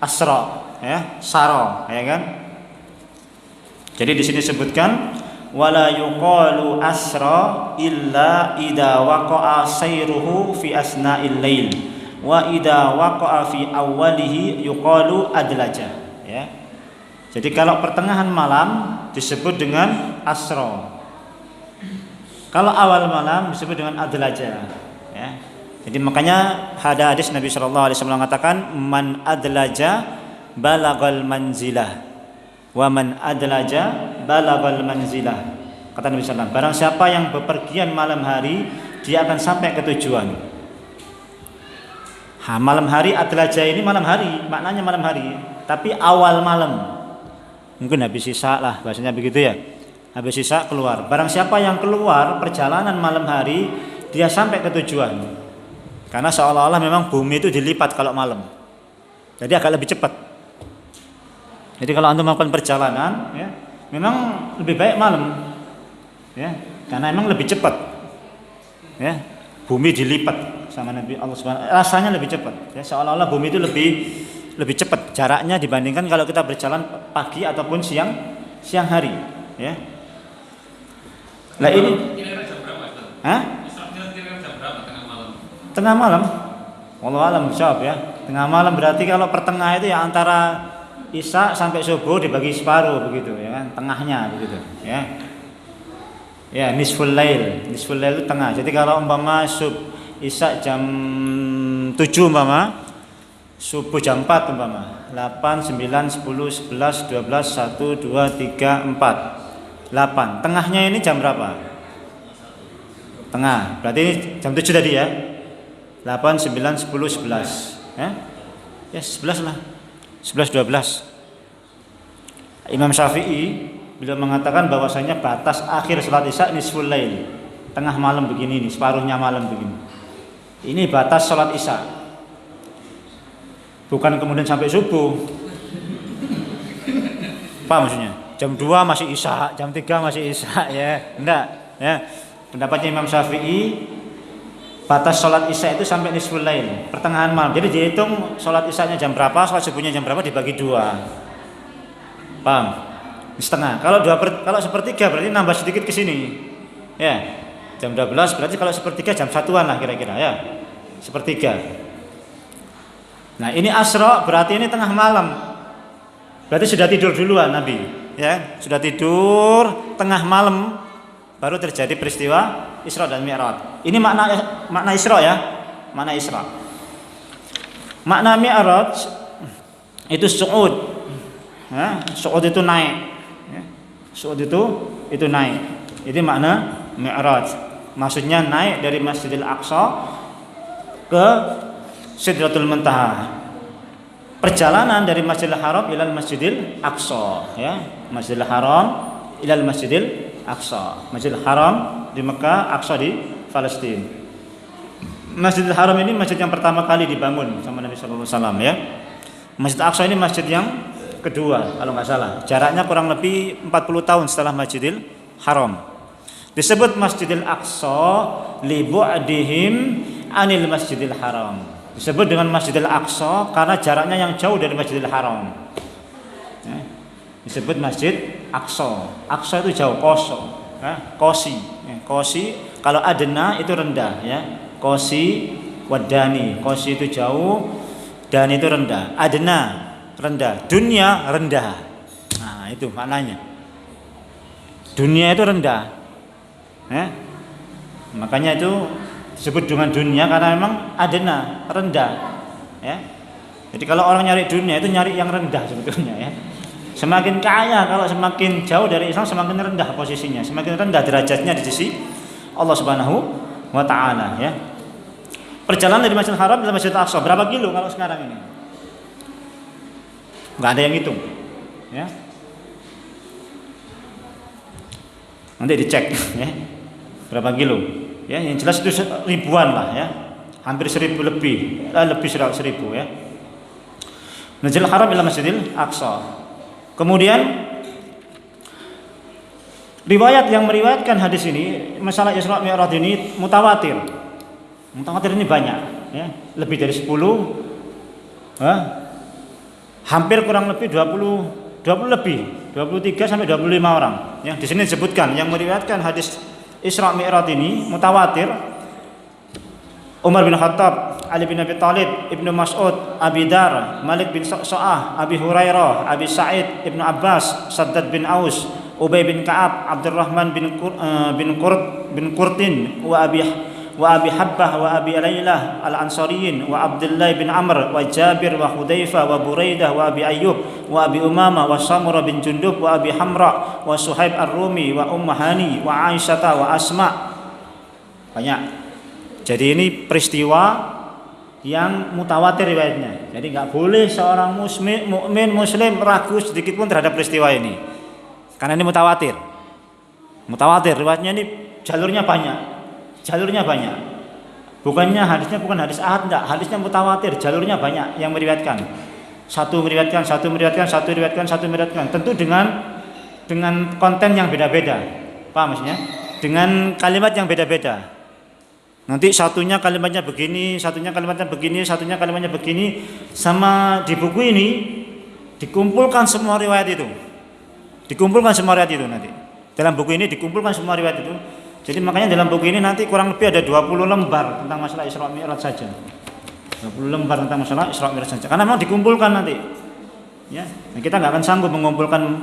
asra, ya, saro, ya kan? Jadi di sini disebutkan wala yuqalu asra illa idza waqa'a sayruhu fi asna'il lail wa idza waqa'a fi awwalihi yuqalu adlaja, ya. Jadi kalau pertengahan malam disebut dengan asra. Kalau awal malam disebut dengan adlaja, ya. Jadi makanya ada hadis Nabi sallallahu alaihi wasallam mengatakan man adlaja balagal manzilah wa man adlaja balagal manzilah. Kata Nabi sallallahu alaihi wasallam, barang siapa yang bepergian malam hari dia akan sampai ke tujuan. Malam hari adlaja ini malam hari, maknanya malam hari, tapi awal malam. Mungkin habis sisa lah bahasanya begitu, ya. Habis sisa keluar. Barang siapa yang keluar perjalanan malam hari dia sampai ke tujuan. Karena seolah-olah memang bumi itu dilipat kalau malam. Jadi agak lebih cepat. Jadi kalau antum melakukan perjalanan, ya, memang lebih baik malam, ya, karena memang lebih cepat, ya. Bumi dilipat sama Nabi Allah Subhanahu, rasanya lebih cepat, ya. Seolah-olah bumi itu lebih cepat jaraknya dibandingkan kalau kita berjalan pagi ataupun siang hari, ya. Lah ini tengah malam. Wallahu alam jawab, ya. Tengah malam berarti kalau pertengah itu ya antara Isya sampai subuh dibagi separuh begitu, ya kan? Tengahnya begitu, ya. Ya, nisful lail. Nisful lail itu tengah. Jadi kalau umpama Isya jam 7 umpama, subuh jam 4 umpama, 8, 9, 10, 11, 12, 1, 2, 3, 4, 8. Tengahnya ini jam berapa? Tengah. Berarti jam 7 tadi, ya. 8, 9, 10, 11, ya. Ya 11 lah. 11, 12. Imam Syafi'i beliau mengatakan bahwasanya batas akhir salat Isya nisful lail. Tengah malam begini nih, separuhnya malam begini. Ini batas salat Isya. Bukan kemudian sampai subuh. Apa maksudnya? Jam 2 masih Isya, jam 3 masih Isya, ya. Enggak, ya. Pendapatnya Imam Syafi'i batas sholat Isya itu sampai nisful lail, pertengahan malam. Jadi dihitung sholat Isyanya jam berapa, sholat subuhnya jam berapa dibagi 2. Paham? Setengah. Kalau sepertiga berarti nambah sedikit ke sini. Ya. Jam 12 berarti kalau sepertiga jam 1-an lah kira-kira, ya. Sepertiga. Nah, ini asra berarti ini tengah malam. Berarti sudah tidur duluan Nabi, ya. Sudah tidur tengah malam baru terjadi peristiwa Isra dan Mi'raj. Ini makna Isra, ya. Makna Isra. Makna Mi'raj itu su'ud. Ya, su'ud itu naik. Ya. Su'ud itu naik. Ini makna Mi'raj. Maksudnya naik dari Masjidil Aqsa ke Sidratul Muntaha. perjalanan dari Masjidil Haram ilal Masjidil Aqsa, ya. Masjidil Haram ilal Masjidil Aqsa. Masjidil Haram di Mekah, Aqsa di Palestina. Masjidil Haram ini masjid yang pertama kali dibangun sama Nabi sallallahu alaihi wasallam, ya. Masjid Aqsa ini masjid yang kedua kalau nggak salah. Jaraknya kurang lebih 40 tahun setelah Masjidil Haram. Disebut Masjidil Aqsa li bu'dihim anil Masjidil Haram. Disebut dengan Masjidil Aqsa karena jaraknya yang jauh dari Masjidil Haram. Ya. Disebut Masjid Aqsa. Aqsa itu jauh, Qosi. Ya. Qosi kalau adna itu rendah, ya. Qosi wadani. Qosi itu jauh dan itu rendah. Adna rendah, dunia rendah. Nah, itu maknanya. Dunia itu rendah. Makanya itu disebut dengan dunia karena memang adna, rendah, ya. Jadi kalau orang nyari dunia itu nyari yang rendah sebetulnya, ya. Semakin kaya kalau semakin jauh dari Islam semakin rendah posisinya, semakin rendah derajatnya di sisi Allah Subhanahu wa taala, ya. Perjalanan dari Masjidil Haram ke Masjidil Aqsa berapa kilo kalau sekarang ini? Enggak ada yang hitung, ya. Nanti dicek, ya. Berapa kilo? Ya, yang jelas itu ribuan lah, ya. Hampir 1000 lebih, lebih 1000, ya. Masjidil Haram ila Masjidil Aqsa. Kemudian riwayat yang meriwayatkan hadis ini, masalah Isra Mi'raj ini mutawatir. Mutawatir ini banyak, ya. Lebih dari 10, hampir kurang lebih 20 lebih, 23 sampai 25 orang. Ya, di sini disebutkan yang meriwayatkan hadis Isra Mi'raj ini mutawatir. Umar bin Khattab, Ali bin Abi Thalib, Ibnu Mas'ud, Abi Dar, Malik bin Sa'sa'ah, Abi Hurairah, Abi Sa'id, Ibnu Abbas, Saddad bin Aus, Ubay bin Ka'ab, Abdurrahman bin Qurtin, wa Abi Habbah wa Abi Lailah al-Ansariyin wa Abdullah bin Amr wa Jabir wa Hudzaifah wa Buraidah wa Abi Ayyub wa Abi Umamah wa Samurah bin Jundub wa Abi Hamra wa Suhaib ar-Rumi wa Hani wa Aisyah wa Asma. Banyak. Jadi ini peristiwa yang mutawatir riwayatnya. Jadi nggak boleh seorang mukmin muslim ragu sedikit pun terhadap peristiwa ini. Karena ini mutawatir. Mutawatir riwayatnya ini jalurnya banyak. Bukannya hadisnya bukan hadis ahad, enggak, hadisnya mutawatir, jalurnya banyak yang meriwayatkan. Satu meriwayatkan, tentu dengan konten yang beda-beda. Paham maksudnya? Dengan kalimat yang beda-beda. Nanti satunya kalimatnya begini, satunya kalimatnya begini, sama di buku ini dikumpulkan semua riwayat itu. Nanti. Dalam buku ini dikumpulkan semua riwayat itu. Jadi makanya dalam buku ini nanti kurang lebih ada 20 lembar tentang masalah Isra Mi'raj saja. 20 lembar tentang masalah Isra Mi'raj saja. Karena memang dikumpulkan nanti. Ya, nah, kita nggak akan sanggup mengumpulkan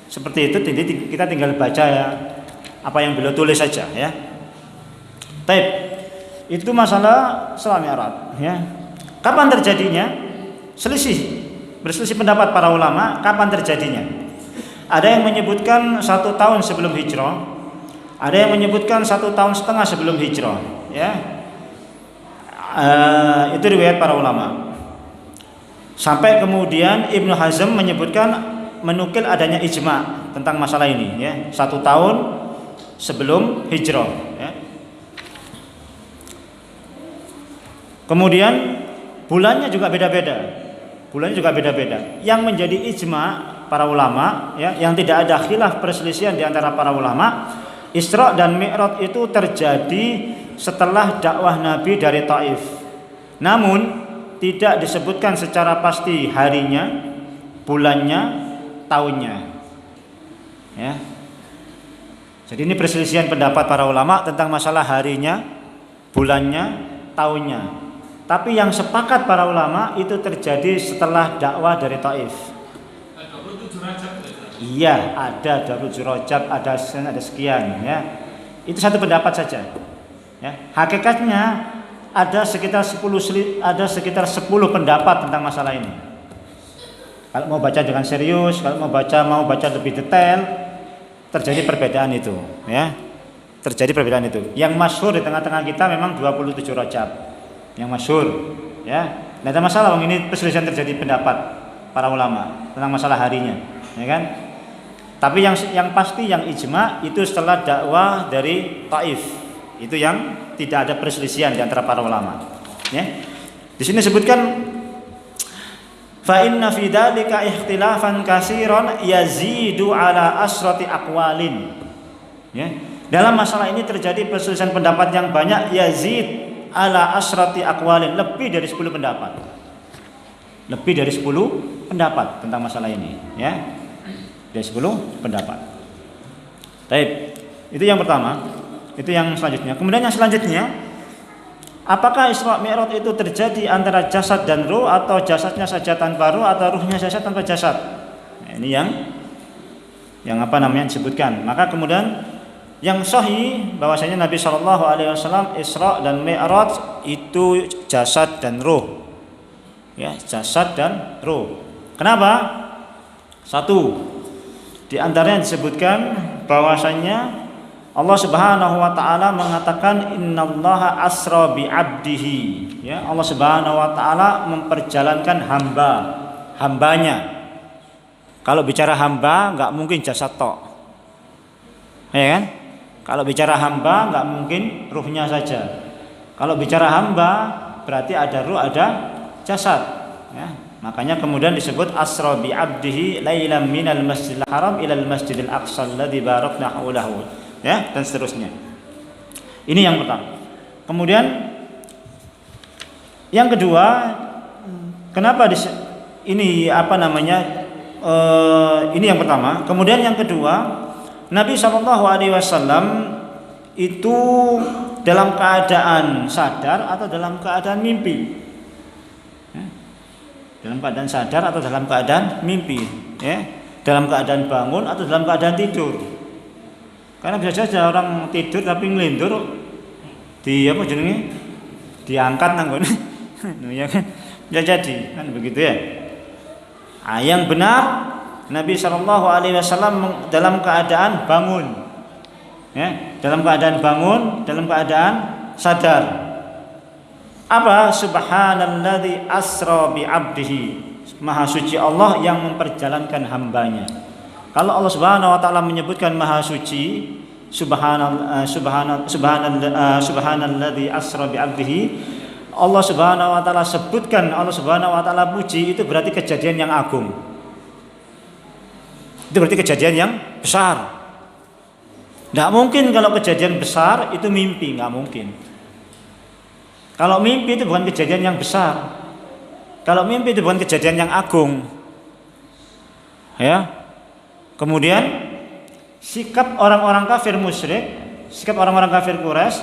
seperti itu. Jadi kita tinggal baca ya apa yang beliau tulis saja, ya. Baik. Itu masalah Isra Mi'raj, ya. Kapan terjadinya? Berselisih pendapat para ulama kapan terjadinya. Ada yang menyebutkan 1 tahun sebelum hijrah. Ada yang menyebutkan 1,5 tahun sebelum hijrah, ya. Itu riwayat para ulama. Sampai kemudian Ibnu Hazm menukil adanya ijma tentang masalah ini, ya. 1 tahun sebelum hijrah, ya. Kemudian bulannya juga beda-beda. Yang menjadi ijma para ulama, ya, yang tidak ada khilaf perselisihan di antara para ulama, Isra dan Mi'raj itu terjadi setelah dakwah Nabi dari Taif. Namun tidak disebutkan secara pasti harinya, bulannya, tahunnya. Ya. Jadi ini perselisihan pendapat para ulama tentang masalah harinya, bulannya, tahunnya. Tapi yang sepakat para ulama itu terjadi setelah dakwah dari Taif. Iya, ada 27 Rajab, ada sekian, ya. Itu satu pendapat saja. Ya. Hakikatnya ada sekitar 10 pendapat tentang masalah ini. Kalau mau baca dengan serius, kalau mau baca lebih detail, terjadi perbedaan itu, ya. Yang masyhur di tengah-tengah kita memang 27 Rajab. Yang masyhur, ya. Tidak ada masalah, ini perselisihan terjadi pendapat para ulama tentang masalah harinya, ya kan? Tapi yang pasti yang ijma itu setelah dakwah dari Taif, itu yang tidak ada perselisihan di antara para ulama. Ya. Di sini sebutkan fa inna fi dzalika ikhtilafan katsiran yazidu ala asrati aqwalin. Ya. Dalam masalah ini terjadi perselisihan pendapat yang banyak, yazid ala asrati aqwalin, lebih dari 10 pendapat. Lebih dari 10 pendapat tentang masalah ini, ya. Dari 10 pendapat. Baik. Itu yang pertama. Itu yang selanjutnya. Kemudian yang selanjutnya, apakah Isra Mi'raj itu terjadi antara jasad dan ruh, atau jasadnya saja tanpa ruh, atau ruhnya saja tanpa jasad? Nah, ini yang disebutkan. Maka kemudian yang sahih bahwasanya Nabi Shallallahu Alaihi Wasallam Isra dan Mi'raj itu jasad dan ruh, ya, jasad dan ruh. Kenapa? Satu, di antaranya disebutkan bahwasanya Allah Subhanahu Wa Taala mengatakan Innallaha asra bi abdihi, ya, Allah Subhanahu Wa Taala memperjalankan hambanya. Kalau bicara hamba nggak mungkin jasad tok, ya kan? Kalau bicara hamba nggak mungkin ruhnya saja. Kalau bicara hamba berarti ada ruh, ada jasad. Ya. Makanya kemudian disebut asra bi abdihi lailan minal masjidil haram ilal masjidil aqsa alladzi barakna haulahu. Ya, dan seterusnya. Ini yang pertama. Kemudian yang kedua, kenapa ini ini yang pertama. Kemudian yang kedua, Nabi SAW itu dalam keadaan sadar atau dalam keadaan mimpi? Dalam keadaan sadar atau dalam keadaan mimpi? Ya? Dalam keadaan bangun atau dalam keadaan tidur? Karena bisa saja orang tidur tapi ngelindur diangkat nanggon, ya kan? Bisa jadi, kan begitu ya? Yang benar, Nabi Shallallahu Alaihi Wasallam dalam keadaan bangun, ya, dalam keadaan bangun, dalam keadaan sadar. Apa? Subhanalladzi asra bi abdihi, maha suci Allah yang memperjalankan hambanya. Kalau Allah Subhanahu Wa Taala menyebutkan maha suci, subhanalladzi asra bi abdihi, Allah Subhanahu Wa Taala sebutkan, Allah Subhanahu Wa Taala puji, itu berarti kejadian yang agung. Itu berarti kejadian yang besar. Tidak mungkin kalau kejadian besar itu mimpi, nggak mungkin. Kalau mimpi itu bukan kejadian yang besar. Kalau mimpi itu bukan kejadian yang agung. Ya. Kemudian sikap orang-orang kafir musyrik, sikap orang-orang kafir Quraisy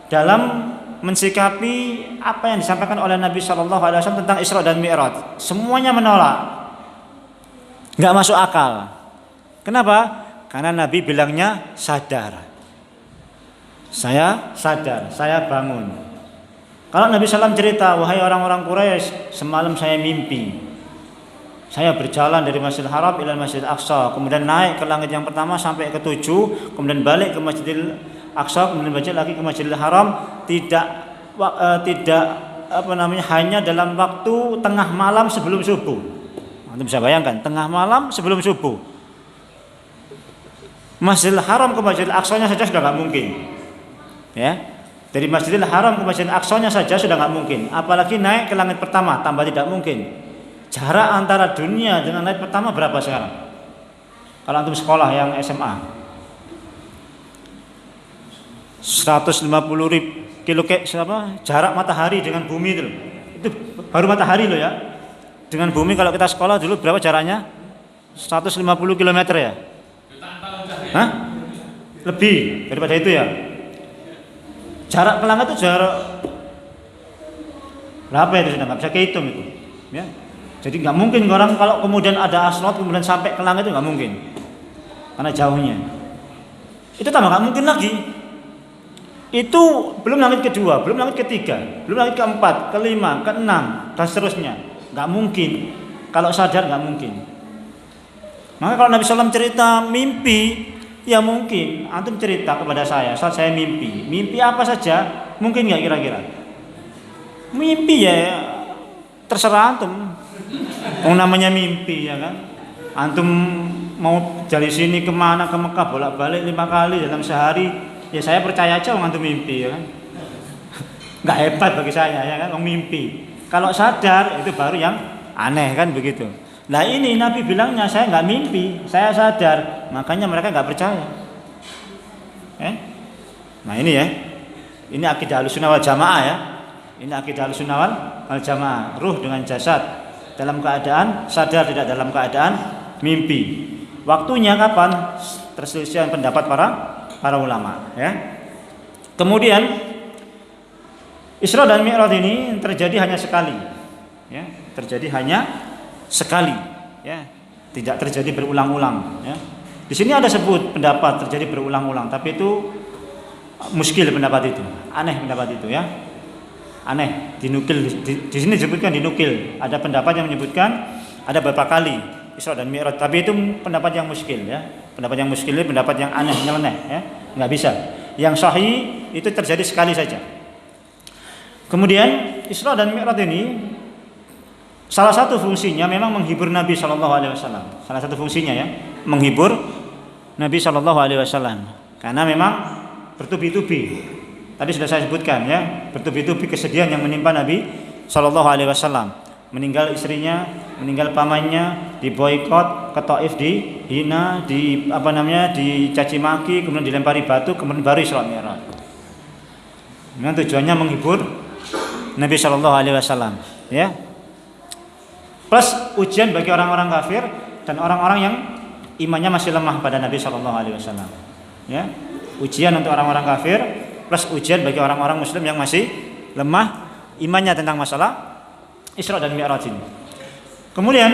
dalam mensikapi apa yang disampaikan oleh Nabi Shallallahu Alaihi Wasallam tentang Isra dan Mi'raj, semuanya menolak, nggak masuk akal. Kenapa? Karena Nabi bilangnya sadar. Saya sadar, saya bangun. Kalau Nabi SAW cerita, wahai orang-orang Quraisy, semalam saya mimpi. Saya berjalan dari Masjidil Haram ila Masjidil Aqsa, kemudian naik ke langit yang pertama sampai ke 7, kemudian balik ke Masjidil Aqsa, kemudian balik lagi ke Masjidil Haram, hanya dalam waktu tengah malam sebelum subuh. Anda bisa bayangkan, tengah malam sebelum subuh. Masjidil Haram ke Masjidil Aqsa-nya saja sudah nggak mungkin. Ya, dari Masjidil Haram ke Masjidil Aqsa-nya saja sudah nggak mungkin. Apalagi naik ke langit pertama, tambah tidak mungkin. Jarak antara dunia dengan langit pertama berapa sekarang? Kalau antum sekolah yang SMA, 150 kilo jarak matahari dengan bumi itu baru matahari loh ya. Dengan bumi kalau kita sekolah dulu berapa jaraknya? 150 km ya? Hah? Lebih daripada itu ya? Jarak ke langit itu jarak berapa itu sudah nggak bisa kehitung itu, ya. Jadi nggak mungkin orang kalau kemudian ada astronot kemudian sampai ke langit itu nggak mungkin, karena jauhnya. Itu tambah nggak mungkin lagi. Itu belum langit kedua, belum langit ketiga, belum langit keempat, kelima, keenam, dan seterusnya. Nggak mungkin. Kalau sadar nggak mungkin. Maka kalau Nabi SAW cerita mimpi, ya mungkin. Antum cerita kepada saya, saat saya mimpi. Mimpi apa saja, mungkin nggak kira-kira? Mimpi ya, terserah antum. Yang namanya mimpi ya kan. Antum mau dari sini kemana ke Mekah bolak-balik 5 kali dalam sehari, ya saya percaya aja antum mimpi ya kan. Nggak hebat bagi saya ya kan, mimpi. Kalau sadar itu baru yang aneh kan begitu. Nah ini Nabi bilangnya saya nggak mimpi, saya sadar, makanya mereka nggak percaya. Nah ini ya, ini akidah Ahlussunnah wal Jamaah ya. Ini akidah Ahlussunnah wal Jamaah. Ruh dengan jasad dalam keadaan sadar, tidak dalam keadaan mimpi. Waktunya kapan? Perselisihan pendapat para ulama ya. Kemudian Isra dan Mi'raj ini terjadi hanya sekali ya, terjadi hanya sekali ya, tidak terjadi berulang-ulang ya. Di sini ada sebut pendapat terjadi berulang-ulang, tapi itu muskil pendapat itu, aneh pendapat itu ya. Aneh, dinukil di sini disebutkan dinukil. Ada pendapat yang menyebutkan ada beberapa kali Isra dan Mi'raj, tapi itu pendapat yang muskil ya. Pendapat yang muskil ini pendapat yang aneh, nyeleneh ya, nggak bisa. Yang sahih itu terjadi sekali saja. Kemudian Isra dan Mi'raj ini salah satu fungsinya memang menghibur Nabi Shallallahu Alaihi Wasallam. Salah satu fungsinya ya, menghibur Nabi Shallallahu Alaihi Wasallam. Karena memang bertubi-tubi. Tadi sudah saya sebutkan ya, bertubi-tubi kesedihan yang menimpa Nabi Shallallahu Alaihi Wasallam. Meninggal istrinya, meninggal pamannya, diboikot, ke Taif dihina, dicaci maki, kemudian dilempari batu, kemudian baru Isra Mi'raj. Dengan tujuannya menghibur Nabi Shallallahu Alaihi Wasallam, ya. Plus ujian bagi orang-orang kafir dan orang-orang yang imannya masih lemah pada Nabi Shallallahu Alaihi Wasallam, ya. Ujian untuk orang-orang kafir plus ujian bagi orang-orang Muslim yang masih lemah imannya tentang masalah Isra dan Mi'raj ini. Kemudian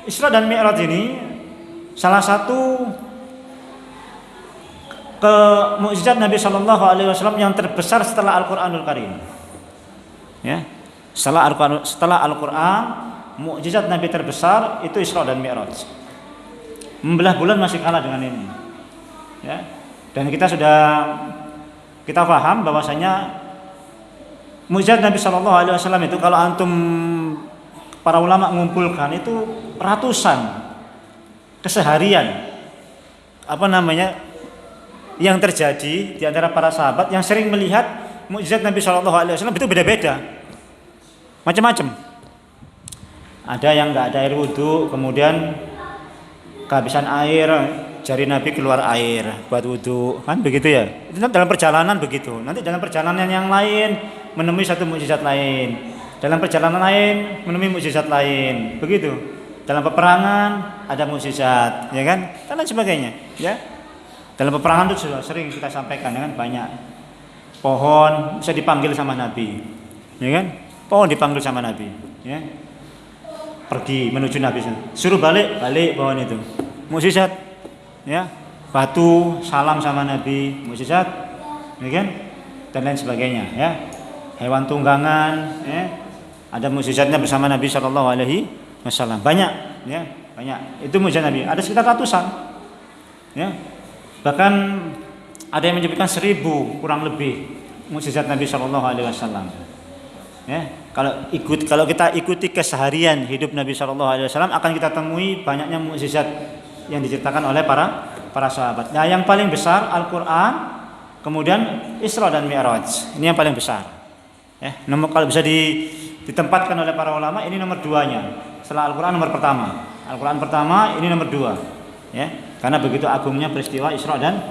Isra dan Mi'raj ini salah satu mukjizat Nabi Shallallahu Alaihi Wasallam yang terbesar setelah Al-Quranul Karim. Ya, setelah Al-Quran, mukjizat Nabi terbesar itu Isra dan Mi'raj. Membelah bulan masih kalah dengan ini. Ya, dan kita paham bahwasanya mukjizat Nabi Shallallahu Alaihi Wasallam itu kalau antum para ulama mengumpulkan itu ratusan keseharian yang terjadi di antara para sahabat yang sering melihat mukjizat Nabi Shallallahu Alaihi Wasallam itu beda-beda, macam-macam. Ada yang nggak ada air wudhu, kemudian kehabisan air, jari Nabi keluar air buat wudhu, kan begitu ya. Itu dalam perjalanan begitu. Nanti dalam perjalanan yang lain menemui satu mukjizat lain, dalam perjalanan lain menemui mukjizat lain, begitu. Dalam peperangan ada mukjizat, ya kan, dan lain sebagainya, ya. Dalam peperangan itu sudah sering kita sampaikan, ya kan, banyak. Pohon bisa dipanggil sama Nabi, ya kan? Pohon dipanggil sama Nabi, ya. Pergi menuju Nabi, suruh balik pohon itu, mukjizat, ya. Batu salam sama Nabi, mukjizat, ya kan? Dan lain sebagainya, ya. Hewan tunggangan, ya. Ada mukjizatnya bersama Nabi Shallallahu Alaihi Wasallam, banyak, ya, banyak. Itu mukjizat Nabi, ada sekitar ratusan, ya. Bahkan ada yang menyebutkan 1000 kurang lebih mukjizat Nabi Shallallahu Alaihi Wasallam. Ya, kalau kita ikuti keseharian hidup Nabi Shallallahu Alaihi Wasallam akan kita temui banyaknya mukjizat yang diceritakan oleh para sahabat. Nah, yang paling besar Al-Quran, kemudian Isra dan Mi'raj. Ini yang paling besar. Ya, kalau bisa ditempatkan oleh para ulama, ini nomor 2-nya. Setelah Al-Quran nomor pertama. Al-Quran pertama, ini nomor 2. Ya, karena begitu agungnya peristiwa Isra dan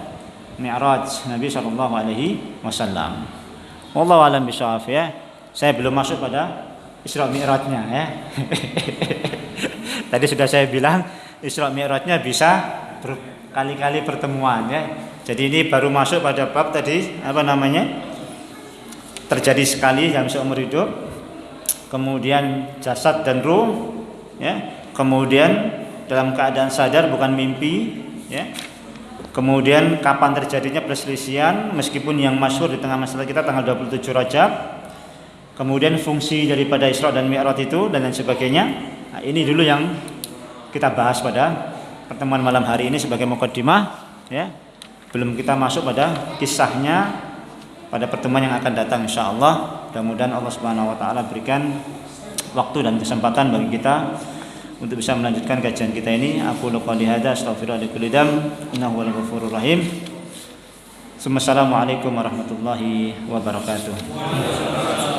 Mi'raj Nabi Shallallahu Alaihi Wasallam. Wallahu a'lam bishawab, ya. Saya belum masuk pada Isra Mi'rajnya, ya. Tadi sudah saya bilang Isra Mi'rajnya bisa berkali-kali pertemuan, ya. Jadi ini baru masuk pada bab tadi terjadi sekali yang seumur hidup. Kemudian jasad dan ruh, ya. Kemudian dalam keadaan sadar bukan mimpi, ya. Kemudian kapan terjadinya perselisihan, meskipun yang masyhur di tengah masalah kita tanggal 27 Rajab. Kemudian fungsi daripada Isra dan Mi'raj itu dan lain sebagainya. Nah, ini dulu yang kita bahas pada pertemuan malam hari ini sebagai mukaddimah, ya. Belum kita masuk pada kisahnya pada pertemuan yang akan datang insyaallah. Mudah-mudahan Allah Subhanahu wa taala berikan waktu dan kesempatan bagi kita untuk bisa melanjutkan kajian kita ini. Aku qouli hadza astaghfirullah li kulli dzam innahu wal ghafurur rahim. Assalamualaikum warahmatullahi wabarakatuh.